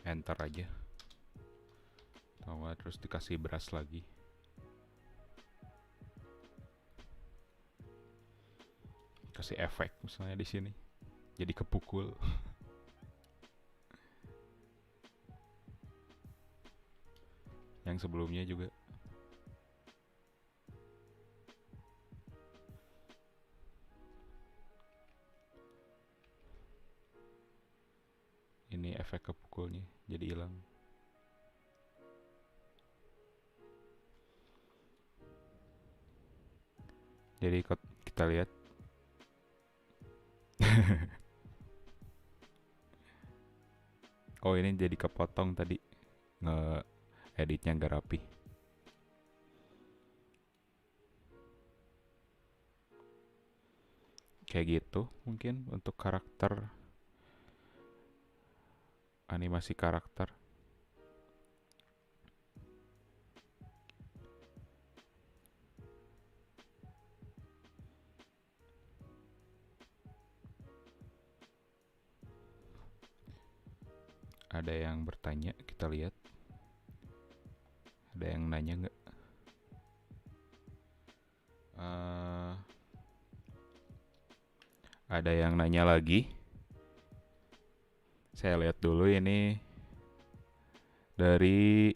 Enter aja. Terus dikasih brush lagi. Kasih efek misalnya di sini. Jadi kepukul. Yang sebelumnya juga. Ini efek kepukulnya jadi hilang. Jadi kita lihat. Oh ini jadi kepotong tadi. Editnya nggak rapi. Kayak gitu mungkin untuk karakter, animasi karakter. Ada yang bertanya, kita lihat. Ada yang nanya nggak? Ada yang nanya lagi. Saya lihat dulu ini dari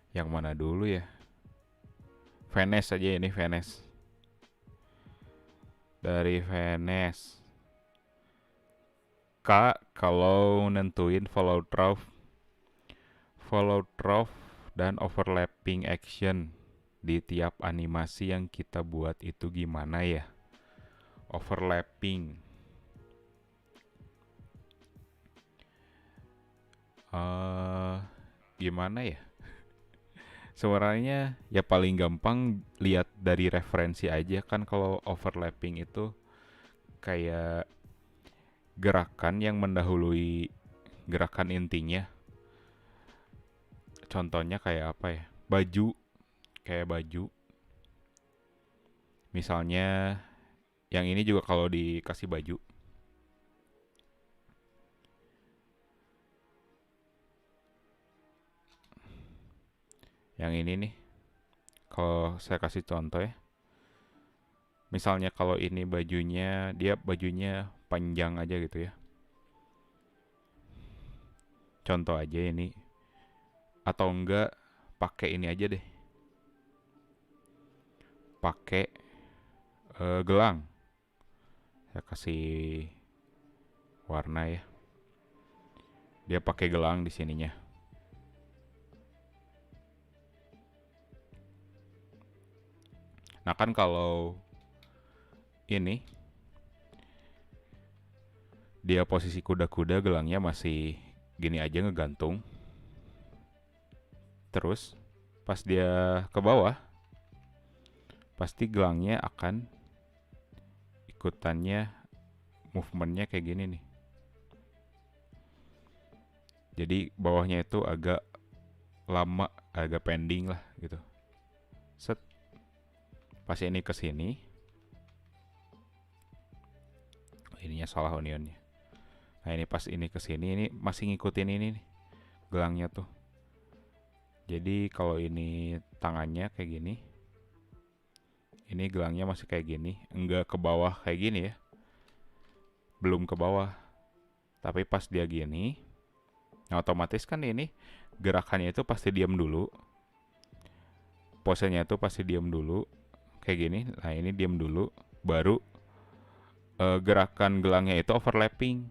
yang mana dulu ya? Vanes aja ini, Vanes. Dari Vanes. Kak, kalau nentuin follow through dan overlapping action di tiap animasi yang kita buat itu gimana ya? Overlapping. Gimana ya? Sebenarnya ya paling gampang lihat dari referensi aja kan. Kalau overlapping itu kayak gerakan yang mendahului gerakan intinya. Contohnya kayak apa ya? Kayak baju. Misalnya yang ini juga kalau dikasih baju. Yang ini nih. Kalau saya kasih contoh ya. Misalnya kalau ini bajunya panjang aja gitu ya. Contoh aja ini. Atau enggak pakai ini aja deh. Pakai gelang. Saya kasih warna ya. Dia pakai gelang di sininya. Nah kan kalau ini dia posisi kuda-kuda, gelangnya masih gini aja ngegantung. Terus pas dia ke bawah, pasti gelangnya akan ikutannya movementnya kayak gini nih. Jadi bawahnya itu agak lama, agak pending lah gitu. Set. Pas ini ke sini. Ininya salah unionnya. Nah ini pas ini ke sini, ini masih ngikutin ini nih, gelangnya tuh. Jadi kalau ini tangannya kayak gini, ini gelangnya masih kayak gini, enggak ke bawah kayak gini ya. Belum ke bawah. Tapi pas dia gini, nah otomatis kan ini gerakannya itu pasti diam dulu, posenya itu pasti diam dulu kayak gini. Nah ini diam dulu, baru gerakan gelangnya itu overlapping.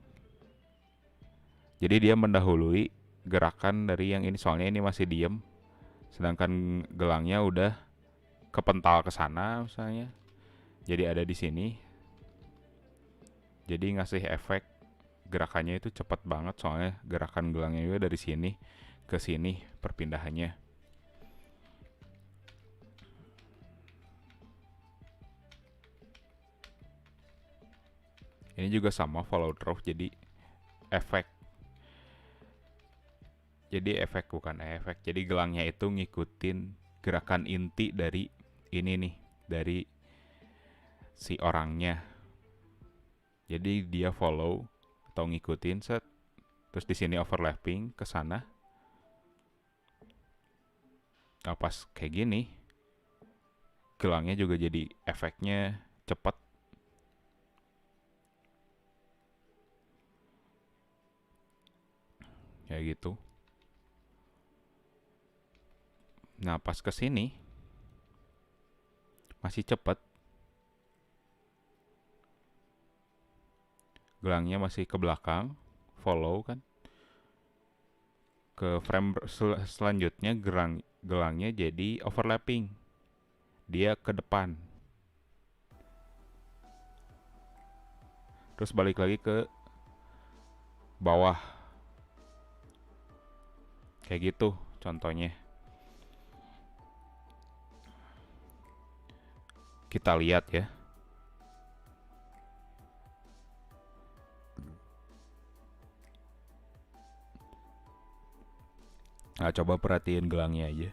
Jadi dia mendahului gerakan dari yang ini, soalnya ini masih diam, sedangkan gelangnya udah kepental ke sana misalnya. Jadi ada di sini. Jadi ngasih efek gerakannya itu cepat banget, soalnya gerakan gelangnya juga dari sini ke sini perpindahannya. Ini juga sama follow through, jadi efek. Jadi efek bukan efek. Jadi gelangnya itu ngikutin gerakan inti dari ini nih, dari si orangnya. Jadi dia follow atau ngikutin set, terus di sini overlapping ke sana. Nah, pas kayak gini, gelangnya juga jadi efeknya cepat. Kayak gitu. Nah, pas ke sini masih cepat. Gelangnya masih ke belakang, follow kan. Ke frame selanjutnya gelangnya jadi overlapping. Dia ke depan. Terus balik lagi ke bawah. Kayak gitu contohnya. Kita lihat ya. Nah, coba perhatiin gelangnya aja.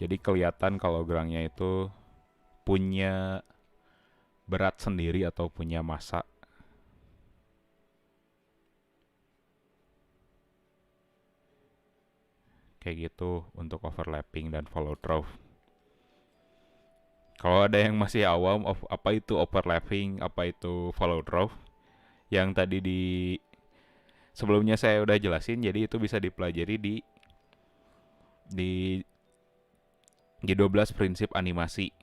Jadi kelihatan kalau gelangnya itu punya berat sendiri atau punya massa. Kayak gitu untuk overlapping dan follow through. Kalau ada yang masih awam apa itu overlapping, apa itu follow through, yang tadi di sebelumnya saya udah jelasin, jadi itu bisa dipelajari di di 12 prinsip animasi.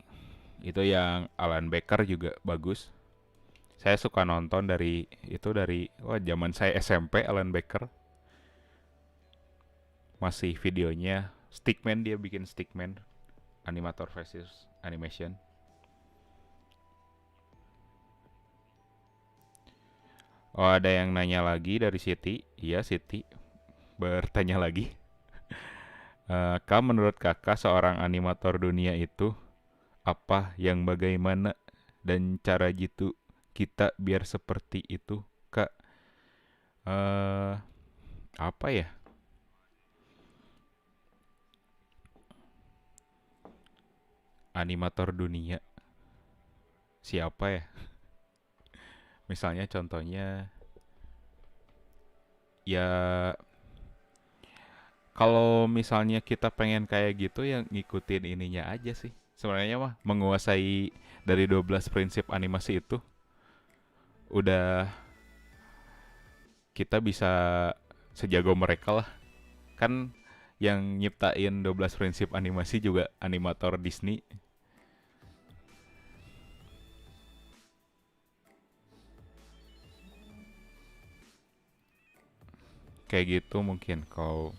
Itu yang Alan Becker juga bagus. Saya suka nonton dari zaman saya SMP. Alan Becker masih videonya Stickman, dia bikin Stickman, animator versus animation. Oh, ada yang nanya lagi dari Siti. Iya, Siti bertanya lagi. Kak, menurut kakak seorang animator dunia itu apa yang bagaimana dan cara gitu kita biar seperti itu, Kak? eh Apa ya? Animator dunia siapa ya? Misalnya contohnya ya, kalau misalnya kita pengen kayak gitu yang ngikutin ininya aja sih. Sebenarnya mah menguasai dari 12 prinsip animasi itu udah kita bisa sejago mereka lah. Kan yang nyiptain 12 prinsip animasi juga animator Disney. Kayak gitu mungkin kalau.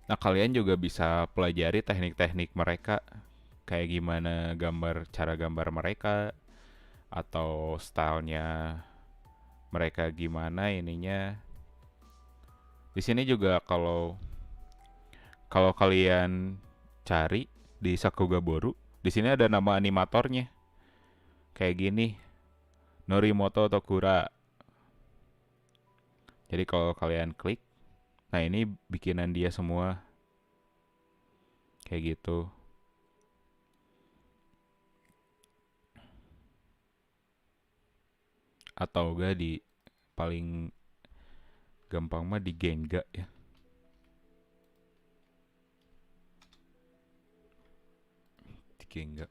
Nah, kalian juga bisa pelajari teknik-teknik mereka, kayak gimana cara gambar mereka, atau stylenya mereka gimana ininya. Di sini juga kalau kalau kalian cari di Sakugaboru, di sini ada nama animatornya. Kayak gini, Norimoto Tokura. Jadi kalau kalian klik, nah ini bikinan dia semua. Kayak gitu. Atau enggak di paling gampang mah di Genga ya. Di Genga.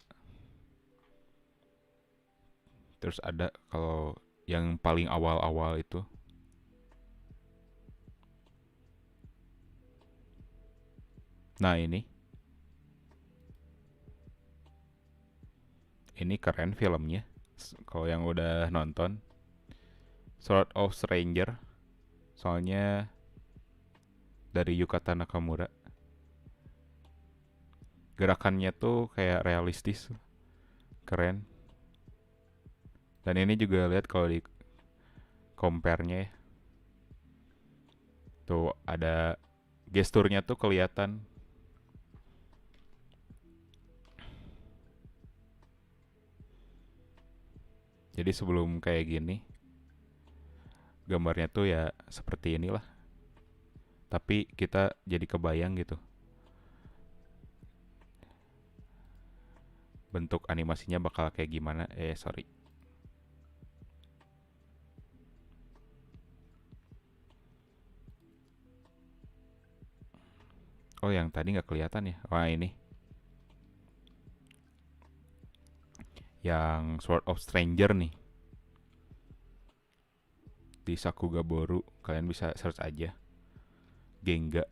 Terus ada kalau yang paling awal-awal itu. Nah, ini keren filmnya. Kalau yang udah nonton Sword of Stranger, soalnya dari Yukata Nakamura. Gerakannya tuh kayak realistis, keren. Dan ini juga lihat kalau di compare-nya ya, tuh ada gesturnya tuh kelihatan. Jadi sebelum kayak gini, gambarnya tuh ya seperti inilah. Tapi kita jadi kebayang gitu. Bentuk animasinya bakal kayak gimana. Sorry. Oh, yang tadi nggak kelihatan ya. Wah, ini. Yang Sword of Stranger nih. Di Sakuga Boru. Kalian bisa search aja. Genga.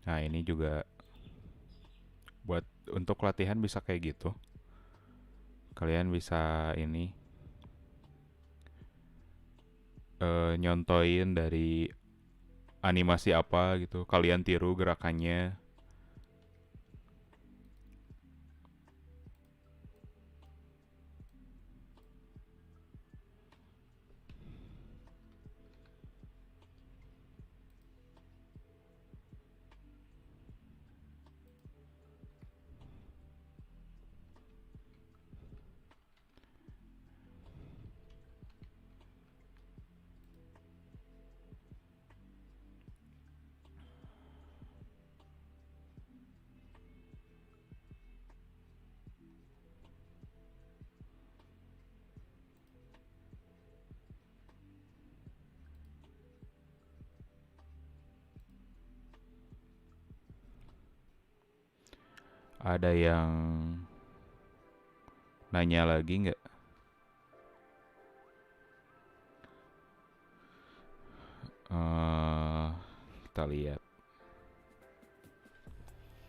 Nah, ini juga buat untuk latihan bisa kayak gitu. Kalian bisa ini nyontoin dari animasi apa gitu. Kalian tiru gerakannya. Ada yang nanya lagi nggak? Eh, kita lihat.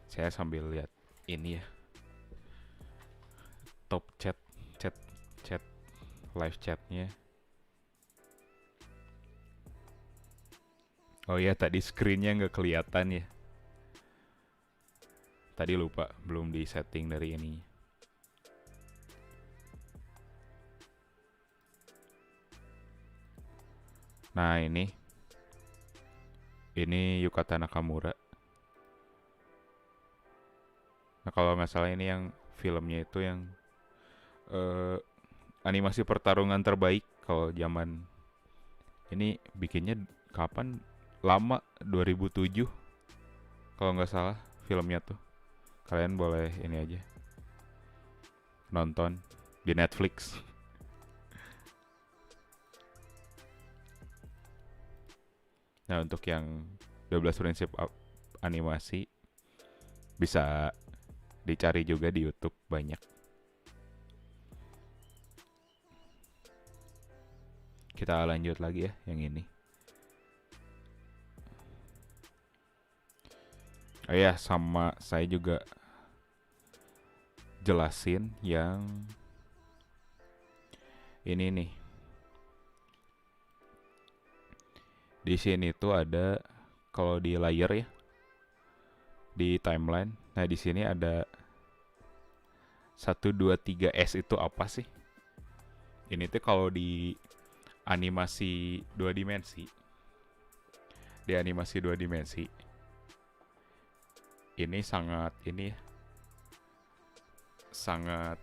Saya sambil lihat ini ya. Top chat, chat, chat, live chatnya. Oh ya, tadi screennya nggak kelihatan ya. Tadi lupa, belum di setting dari ini. Nah, ini Yukata Nakamura. Nah, kalau nggak salah ini yang filmnya itu yang eh, animasi pertarungan terbaik kalau zaman ini bikinnya kapan? Lama 2007 kalau nggak salah filmnya tuh. Kalian boleh ini aja nonton di Netflix. Nah, untuk yang 12 prinsip animasi bisa dicari juga di YouTube banyak. Kita lanjut lagi ya yang ini. Oh ya, sama saya juga jelasin yang ini nih. Di sini tuh ada kalau di layer ya, di timeline. Nah, di sini ada 1 2 3 S itu apa sih? Ini tuh kalau di animasi 2 dimensi. Di animasi 2 dimensi. Ini sangat sangat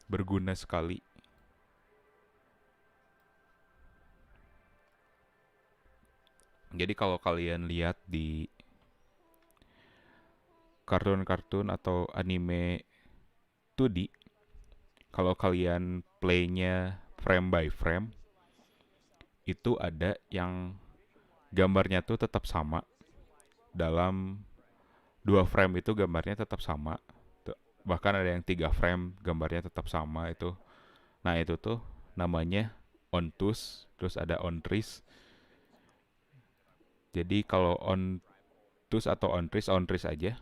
berguna sekali. Jadi kalau kalian lihat di kartun-kartun atau anime 2D, kalau kalian playnya frame by frame, itu ada yang gambarnya tuh tetap sama dalam 2 frame itu gambarnya tetap sama. Bahkan ada yang 3 frame gambarnya tetap sama itu. Nah, itu tuh namanya ontus, terus ada ontris. Jadi kalau ontus atau ontris aja.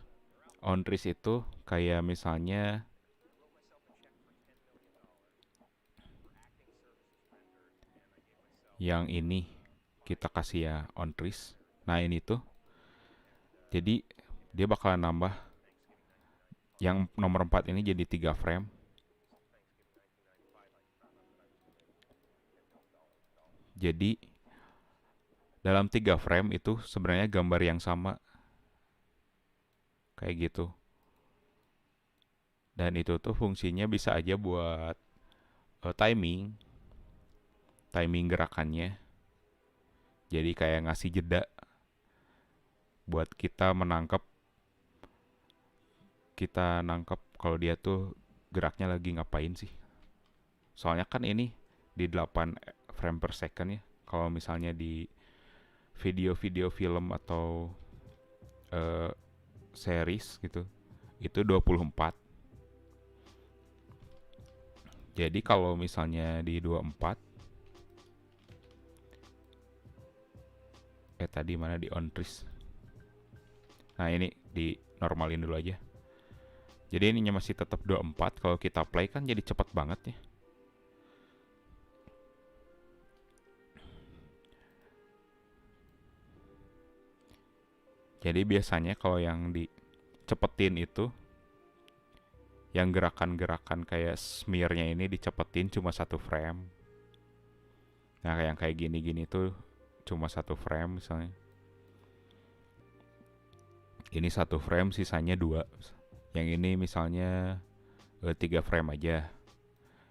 Ontris itu kayak misalnya yang ini kita kasih ya ontris. Nah, ini tuh jadi dia bakalan nambah yang nomor 4 ini jadi 3 frame. Jadi dalam 3 frame itu sebenarnya gambar yang sama kayak gitu. Dan itu tuh fungsinya bisa aja buat timing gerakannya. Jadi kayak ngasih jeda buat kita nangkep kalau dia tuh geraknya lagi ngapain sih. Soalnya kan ini di 8 frame per second ya. Kalau misalnya di video-video film atau eh, series gitu, itu 24. Jadi kalau misalnya di 24, tadi mana di ontris. Nah, ini di normalin dulu aja. Jadi ininya masih tetap 24. Kalau kita play kan jadi cepet banget ya. Jadi biasanya kalau yang dicepetin itu, yang gerakan-gerakan kayak smearnya ini dicepetin cuma 1 frame. Nah, yang kayak gini-gini tuh cuma 1 frame misalnya. Ini 1 frame, sisanya 2. Yang ini misalnya 3 frame aja.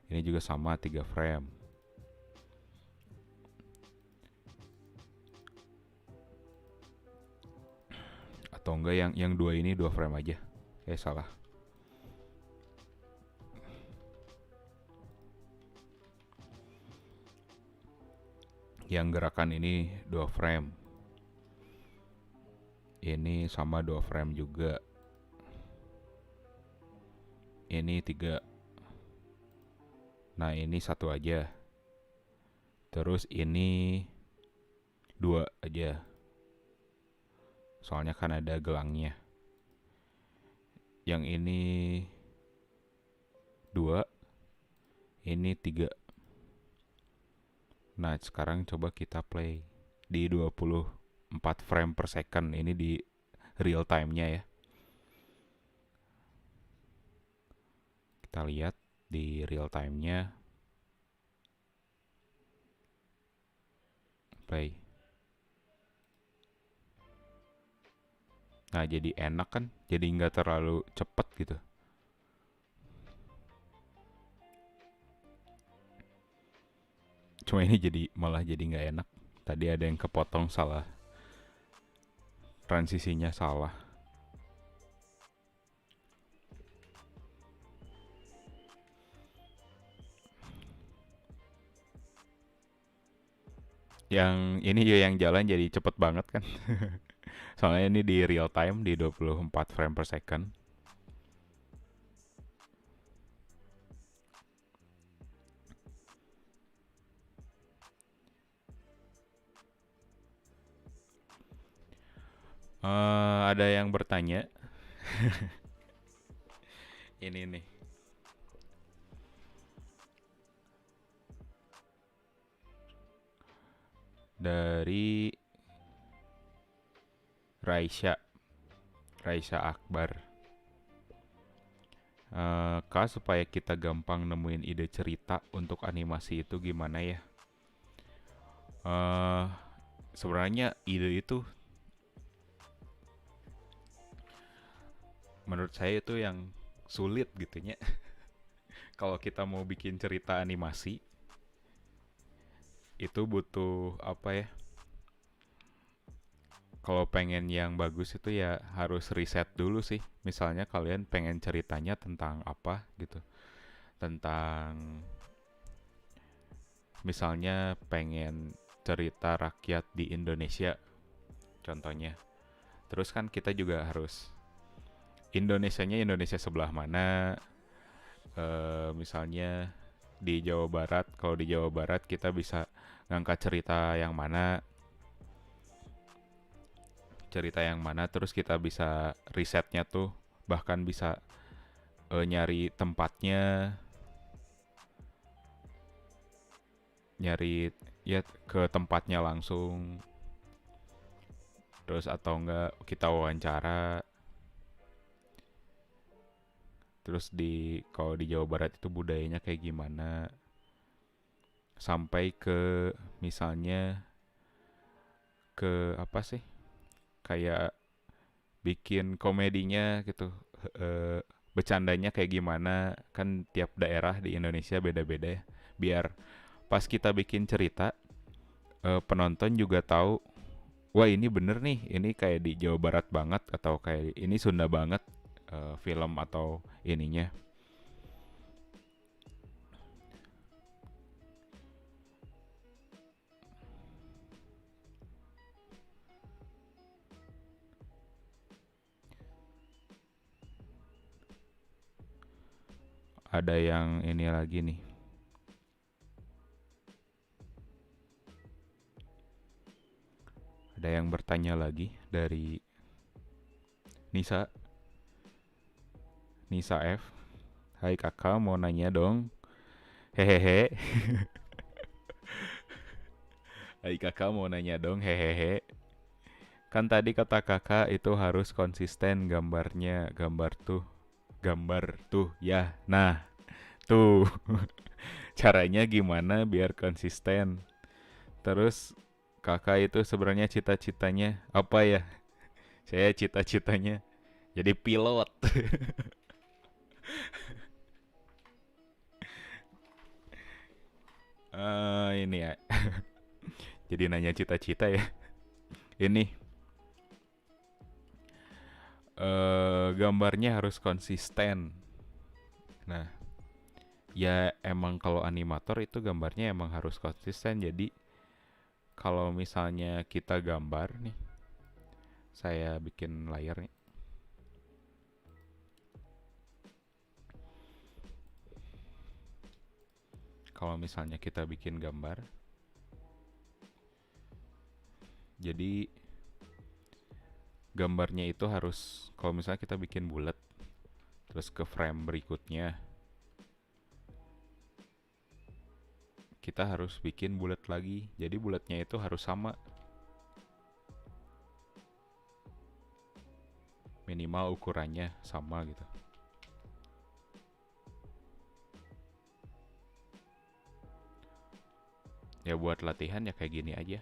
Ini juga sama 3 frame. Atau enggak yang 2 ini 2 frame aja. Salah. Yang gerakan ini 2 frame. Ini sama 2 frame juga. Ini 3. Nah, ini 1 aja. Terus ini 2 aja. Soalnya kan ada gelangnya. Yang ini 2. Ini 3. Nah, sekarang coba kita play di 24 frame per second. Ini di real time-nya ya. Kita lihat di real time-nya. Play. Nah, jadi enak kan? Jadi nggak terlalu cepet gitu. Cuma ini malah jadi nggak enak. Tadi ada yang kepotong salah. Transisinya salah. Yang ini ya yang jalan jadi cepet banget kan. Soalnya ini di real time di 24 frame per second. Ada yang bertanya. Ini nih. Dari Raisya Akbar. Kak, supaya kita gampang nemuin ide cerita untuk animasi itu gimana ya? Sebenarnya ide itu menurut saya itu yang sulit gitu ya. Kalau kita mau bikin cerita animasi itu butuh apa ya? Kalau pengen yang bagus itu ya harus riset dulu sih. Misalnya kalian pengen ceritanya tentang apa gitu. Tentang misalnya pengen cerita rakyat di Indonesia contohnya. Terus kan kita juga harus Indonesianya Indonesia sebelah mana. Misalnya di Jawa Barat, kalau di Jawa Barat kita bisa ngangkat cerita yang mana, terus kita bisa risetnya tuh, bahkan bisa nyari tempatnya, nyari ya ke tempatnya langsung, terus atau enggak kita wawancara. Terus kalau di Jawa Barat itu budayanya kayak gimana, sampai ke misalnya ke apa sih, kayak bikin komedinya gitu, bercandanya kayak gimana, kan tiap daerah di Indonesia beda-beda ya, biar pas kita bikin cerita, penonton juga tahu, wah ini bener nih, ini kayak di Jawa Barat banget atau kayak ini Sunda banget, film atau ininya. Ada yang ini lagi nih, ada yang bertanya lagi dari Nisa, Nisa F. Hai kakak, mau nanya dong. Hehehe. Hai kakak, mau nanya dong. Hehehe. Kan tadi kata kakak itu harus konsisten gambarnya, gambar tuh ya. Nah, tuh caranya gimana biar konsisten. Terus kakak itu sebenarnya cita-citanya apa ya? Saya cita-citanya jadi pilot. Ini ya. Jadi nanya cita-cita ya. Ini gambarnya harus konsisten. Nah, ya emang kalau animator itu gambarnya emang harus konsisten. Jadi kalau misalnya kita gambar nih, saya bikin layar nih. Kalau misalnya kita bikin gambar, jadi gambarnya itu harus, kalau misalnya kita bikin bulat, terus ke frame berikutnya, kita harus bikin bulat lagi. Jadi bulatnya itu harus sama, minimal ukurannya sama gitu. Ya buat latihan ya kayak gini aja.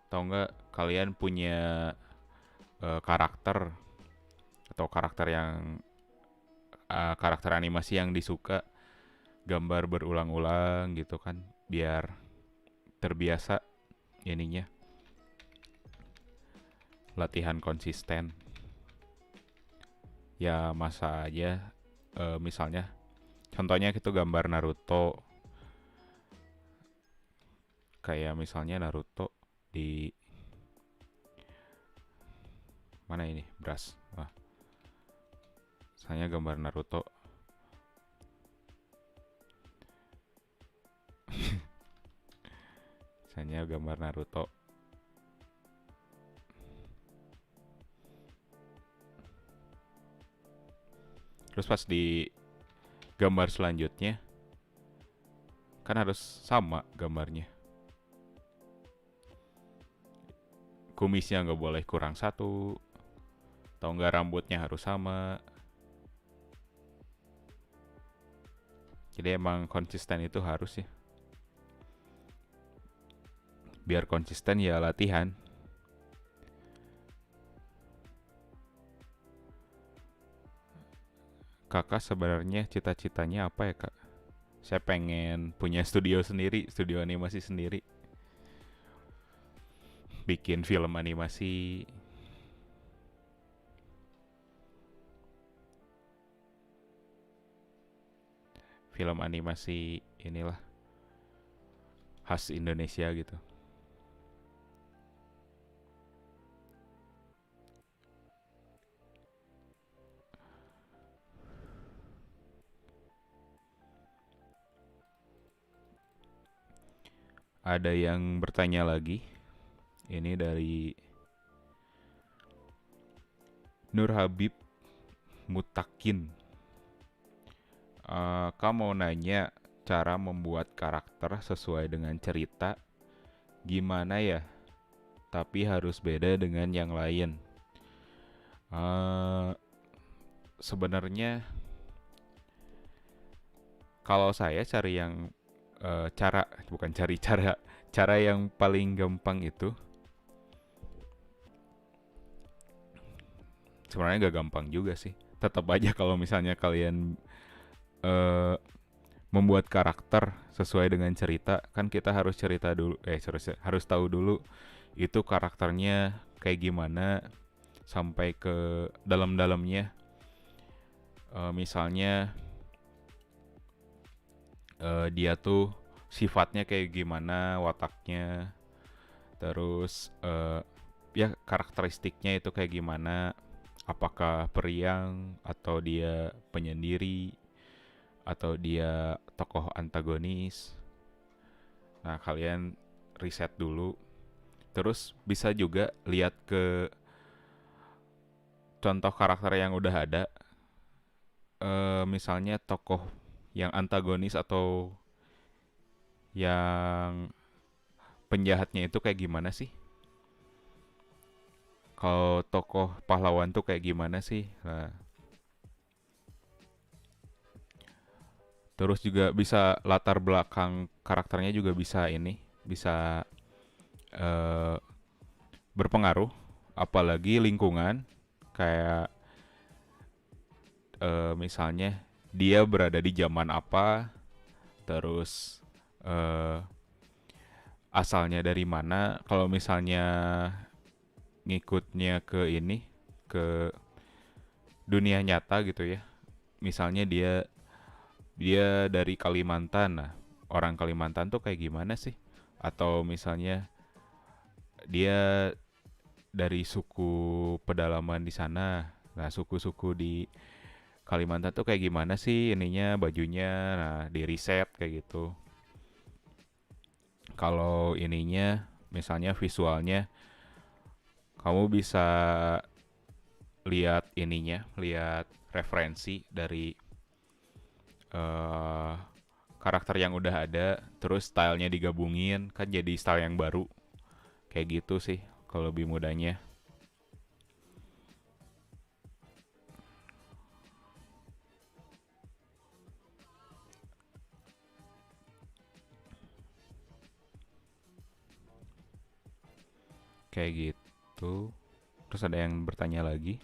Tahu nggak kalian punya karakter atau karakter animasi yang disuka, gambar berulang-ulang gitu kan, biar terbiasa ininya, latihan konsisten. Ya masa aja, misalnya contohnya itu gambar Naruto, kayak misalnya Naruto di mana ini, brush, wah, misalnya gambar Naruto. Misalnya gambar Naruto, terus pas di gambar selanjutnya kan harus sama gambarnya, kumisnya nggak boleh kurang satu, atau nggak rambutnya harus sama. Jadi emang konsisten itu harus ya. Biar konsisten ya latihan. Kakak sebenarnya cita-citanya apa ya kak? Saya pengen punya studio sendiri, studio animasi sendiri. Bikin film animasi. Film animasi inilah khas Indonesia gitu. Ada yang bertanya lagi. Ini dari Nur Habib Mutakin. Kamu mau nanya cara membuat karakter sesuai dengan cerita gimana ya? Tapi harus beda dengan yang lain. Eh, Sebenarnya kalau saya cari yang cara bukan cari cara yang paling gampang itu sebenarnya gak gampang juga sih. Tetap aja kalau misalnya kalian eh, membuat karakter sesuai dengan cerita, kan kita harus cerita dulu, harus tahu dulu itu karakternya kayak gimana sampai ke dalam-dalamnya. Misalnya dia tuh sifatnya kayak gimana, wataknya, terus ya karakteristiknya itu kayak gimana, apakah periang atau dia penyendiri atau dia tokoh antagonis. Nah, kalian riset dulu. Terus bisa juga lihat ke contoh karakter yang udah ada. Misalnya tokoh yang antagonis atau yang penjahatnya itu kayak gimana sih? Kalau tokoh pahlawan tuh kayak gimana sih? Nah, terus juga bisa latar belakang karakternya juga bisa ini, bisa eh, berpengaruh. Apalagi lingkungan, kayak misalnya dia berada di zaman apa, terus eh, asalnya dari mana. Kalau misalnya ngikutnya ke ini, ke dunia nyata gitu ya. Misalnya dia dia dari Kalimantan. Nah, orang Kalimantan tuh kayak gimana sih? Atau misalnya dia dari suku pedalaman di sana. Nah, suku-suku di Kalimantan tuh kayak gimana sih ininya bajunya. Nah, di riset kayak gitu. Kalau ininya misalnya visualnya kamu bisa lihat ininya, lihat referensi dari eh karakter yang udah ada, terus stylenya digabungin, kan jadi style yang baru. Kayak gitu sih, kalau lebih mudahnya. Kayak gitu. Terus ada yang bertanya lagi.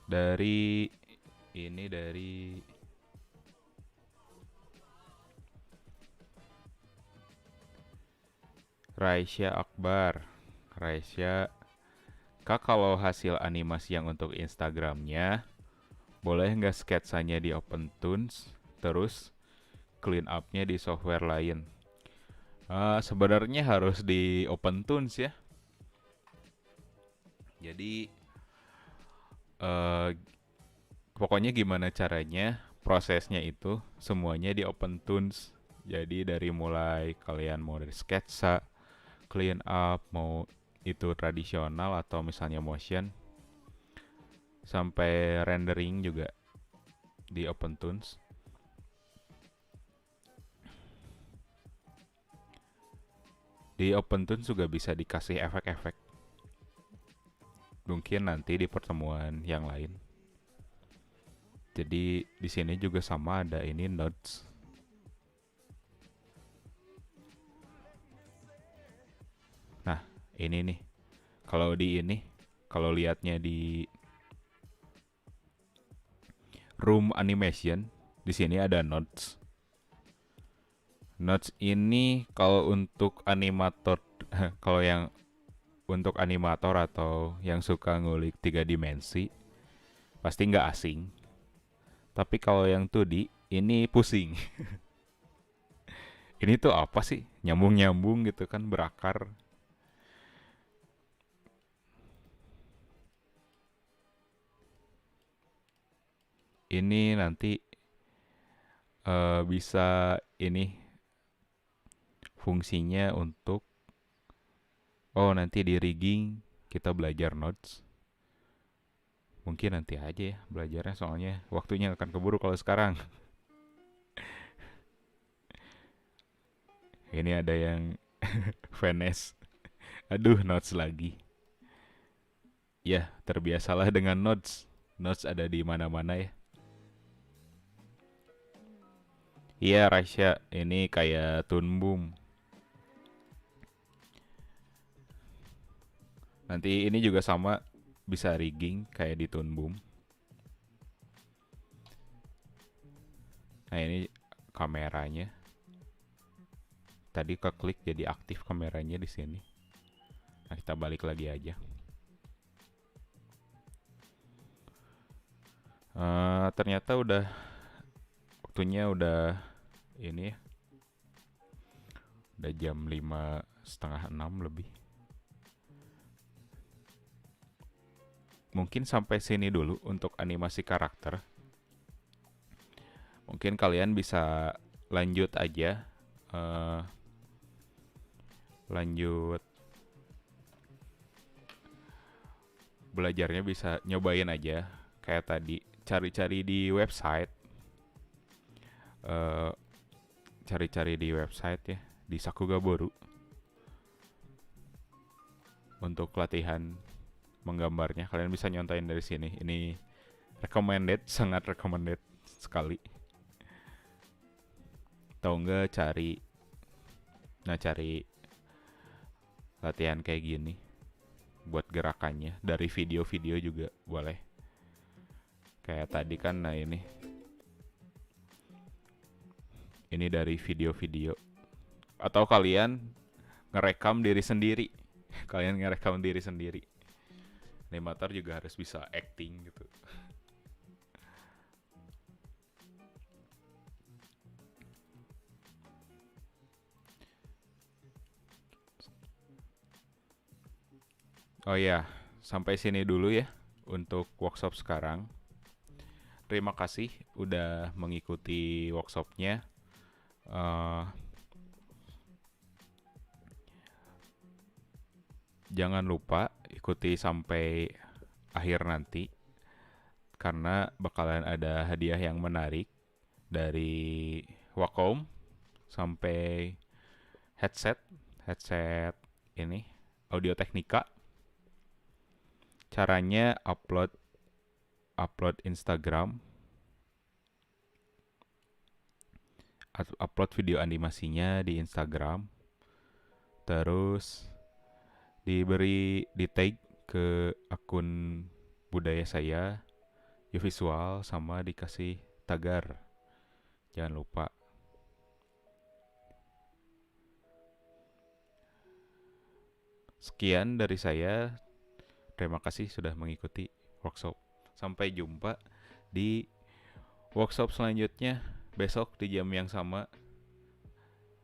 Dari ini dari Raisya Akbar. Raisya, Kak kalau hasil animasi yang untuk Instagramnya, boleh nggak sketsanya di OpenToons, terus clean up-nya di software lain? Sebenarnya harus di OpenToons ya. Jadi eh, pokoknya gimana caranya prosesnya itu semuanya di OpenToons. Jadi dari mulai kalian mau dari sketsa, clean up, mau itu tradisional atau misalnya motion, sampai rendering juga di OpenToons. Di OpenToons juga bisa dikasih efek-efek. Mungkin nanti di pertemuan yang lain. Jadi di sini juga sama ada ini nodes. Nah, ini nih. Kalau di ini, kalau lihatnya di room animation, di sini ada nodes. Nodes ini kalau untuk animator, kalau yang untuk animator atau yang suka ngulik tiga dimensi, pasti nggak asing. Tapi kalau yang 2D, ini pusing. Ini tuh apa sih? Nyambung-nyambung gitu kan, berakar. Ini nanti bisa ini fungsinya untuk nanti di rigging kita belajar notes. Mungkin nanti aja ya belajarnya soalnya waktunya akan keburu kalau sekarang. Ini ada yang Venice. Aduh, notes lagi. Ya, terbiasalah dengan notes. Notes ada di mana-mana ya. Iya, Rasya, ini kayak Toon Boom. Nanti ini juga sama bisa rigging kayak di Toon Boom. Nah, ini kameranya. Tadi keklik jadi aktif kameranya di sini. Nah, kita balik lagi aja. Ternyata waktunya udah ini ya. Udah jam 5:30 lebih. Mungkin sampai sini dulu untuk animasi karakter. Mungkin kalian bisa lanjut aja. Lanjut belajarnya, bisa nyobain aja kayak tadi, cari-cari di website, eh, cari-cari di website ya, di Sakugaboru untuk latihan menggambarnya. Kalian bisa nyontain dari sini. Ini recommended, sangat recommended sekali. Tahu nggak cari latihan kayak gini buat gerakannya dari video-video juga boleh. Kayak tadi kan, nah ini dari video-video. Atau kalian ngerekam diri sendiri. Kalian ngerekam diri sendiri. Animator juga harus bisa acting gitu. Oh iya, sampai sini dulu ya untuk workshop sekarang. Terima kasih udah mengikuti workshopnya. Jangan lupa ikuti sampai akhir nanti, karena bakalan ada hadiah yang menarik dari Wacom sampai headset ini Audio Technica. Caranya upload Instagram, upload video animasinya di Instagram, terus di tag ke akun budaya saya, Visual, sama dikasih tagar. Jangan lupa. Sekian dari saya. Terima kasih sudah mengikuti workshop. Sampai jumpa di workshop selanjutnya besok di jam yang sama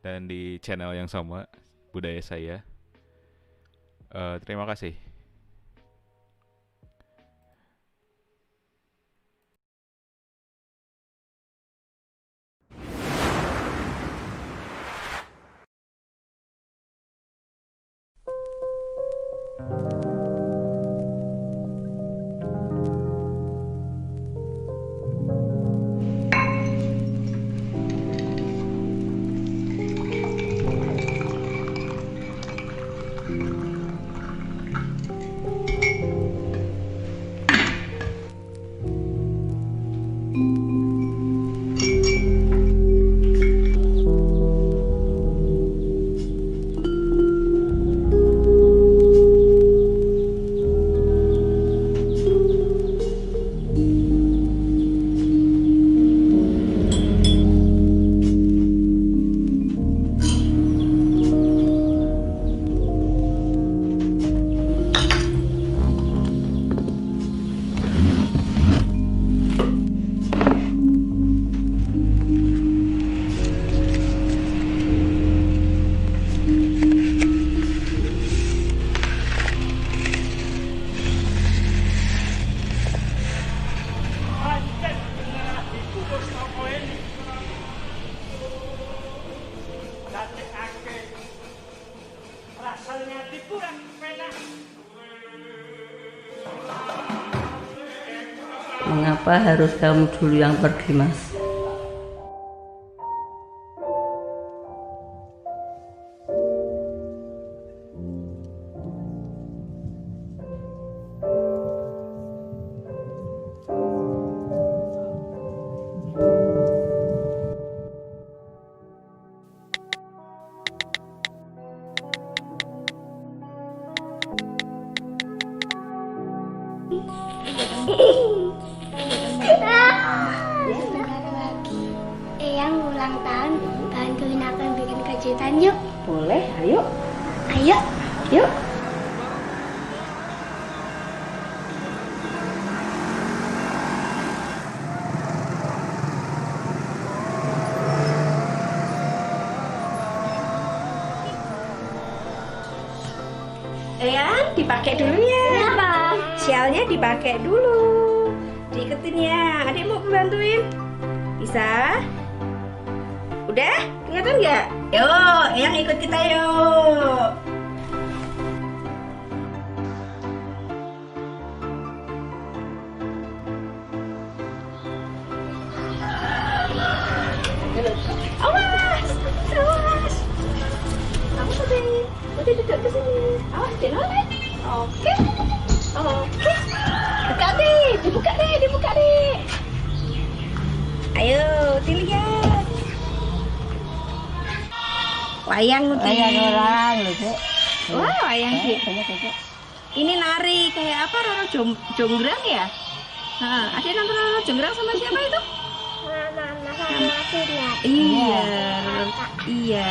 dan di channel yang sama, budaya saya. Terima kasih. Mengapa harus kamu dulu yang pergi, Mas? Eyang ulang tahun, bantuin aku bikin kejutan yuk. Boleh, ayo. Ayo. Yuk. Eyang, dipakai dulu ya. Kenapa? Sialnya dipakai dulu. Diiketin ya. Adik mau bantuin? Bisa? Udah? Kelihatan nggak? Yuk, Eyang ikut kita yuk. Awas, awas. Kamu udah duduk ke sini. Awas, denoleh. Oke, oke. Buka deh, dibuka deh. Ayo, dilihat. Wayang Uti. orang loh, Cek. Wah, wayang Ki. Ini nari kayak apa? Roro Jonggrang ya? Nah, ada nonton Roro Jonggrang sama siapa itu? Mama sama Surya. Iya, iya.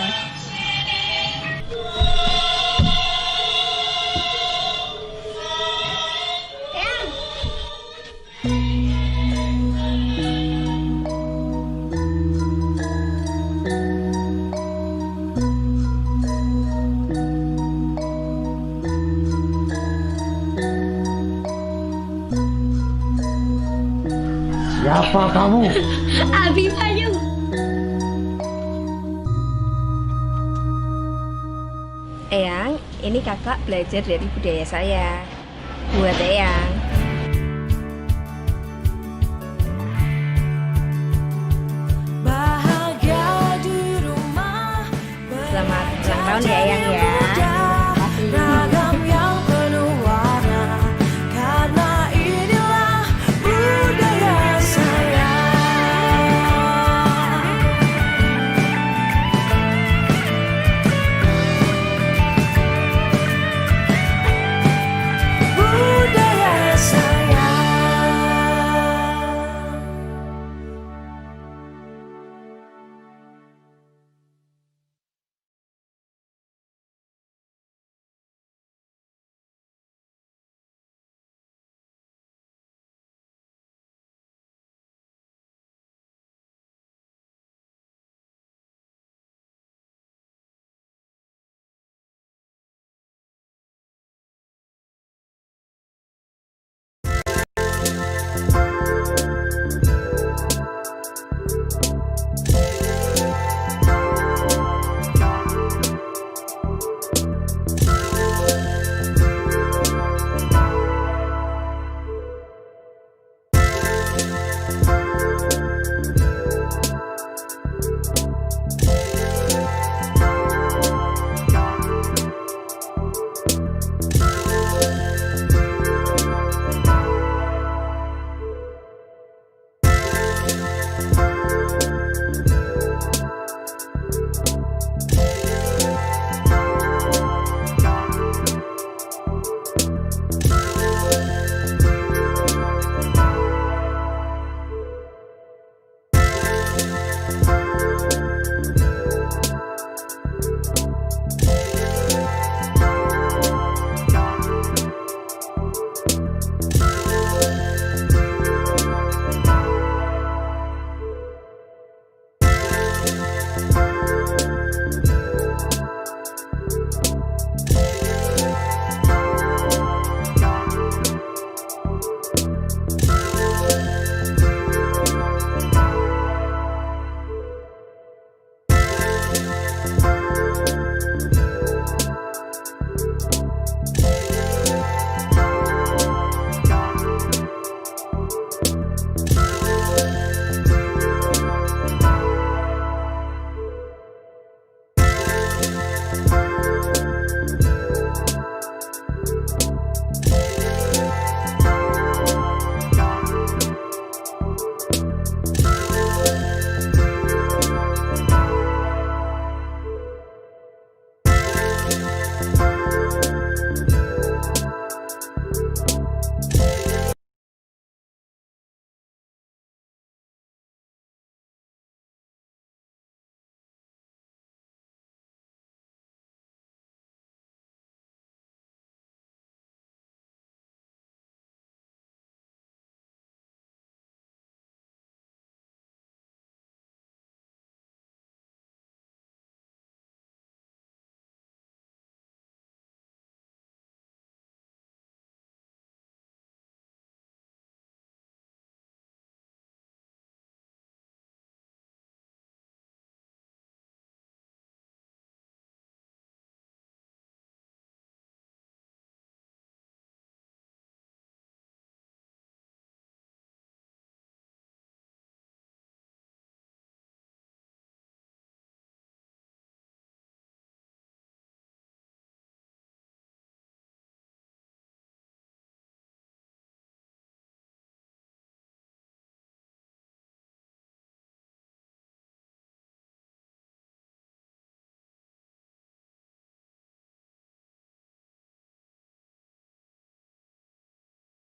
Siapa kamu? Abi Payung. Eyang, ini kakak belajar dari budaya saya. Buat Eyang.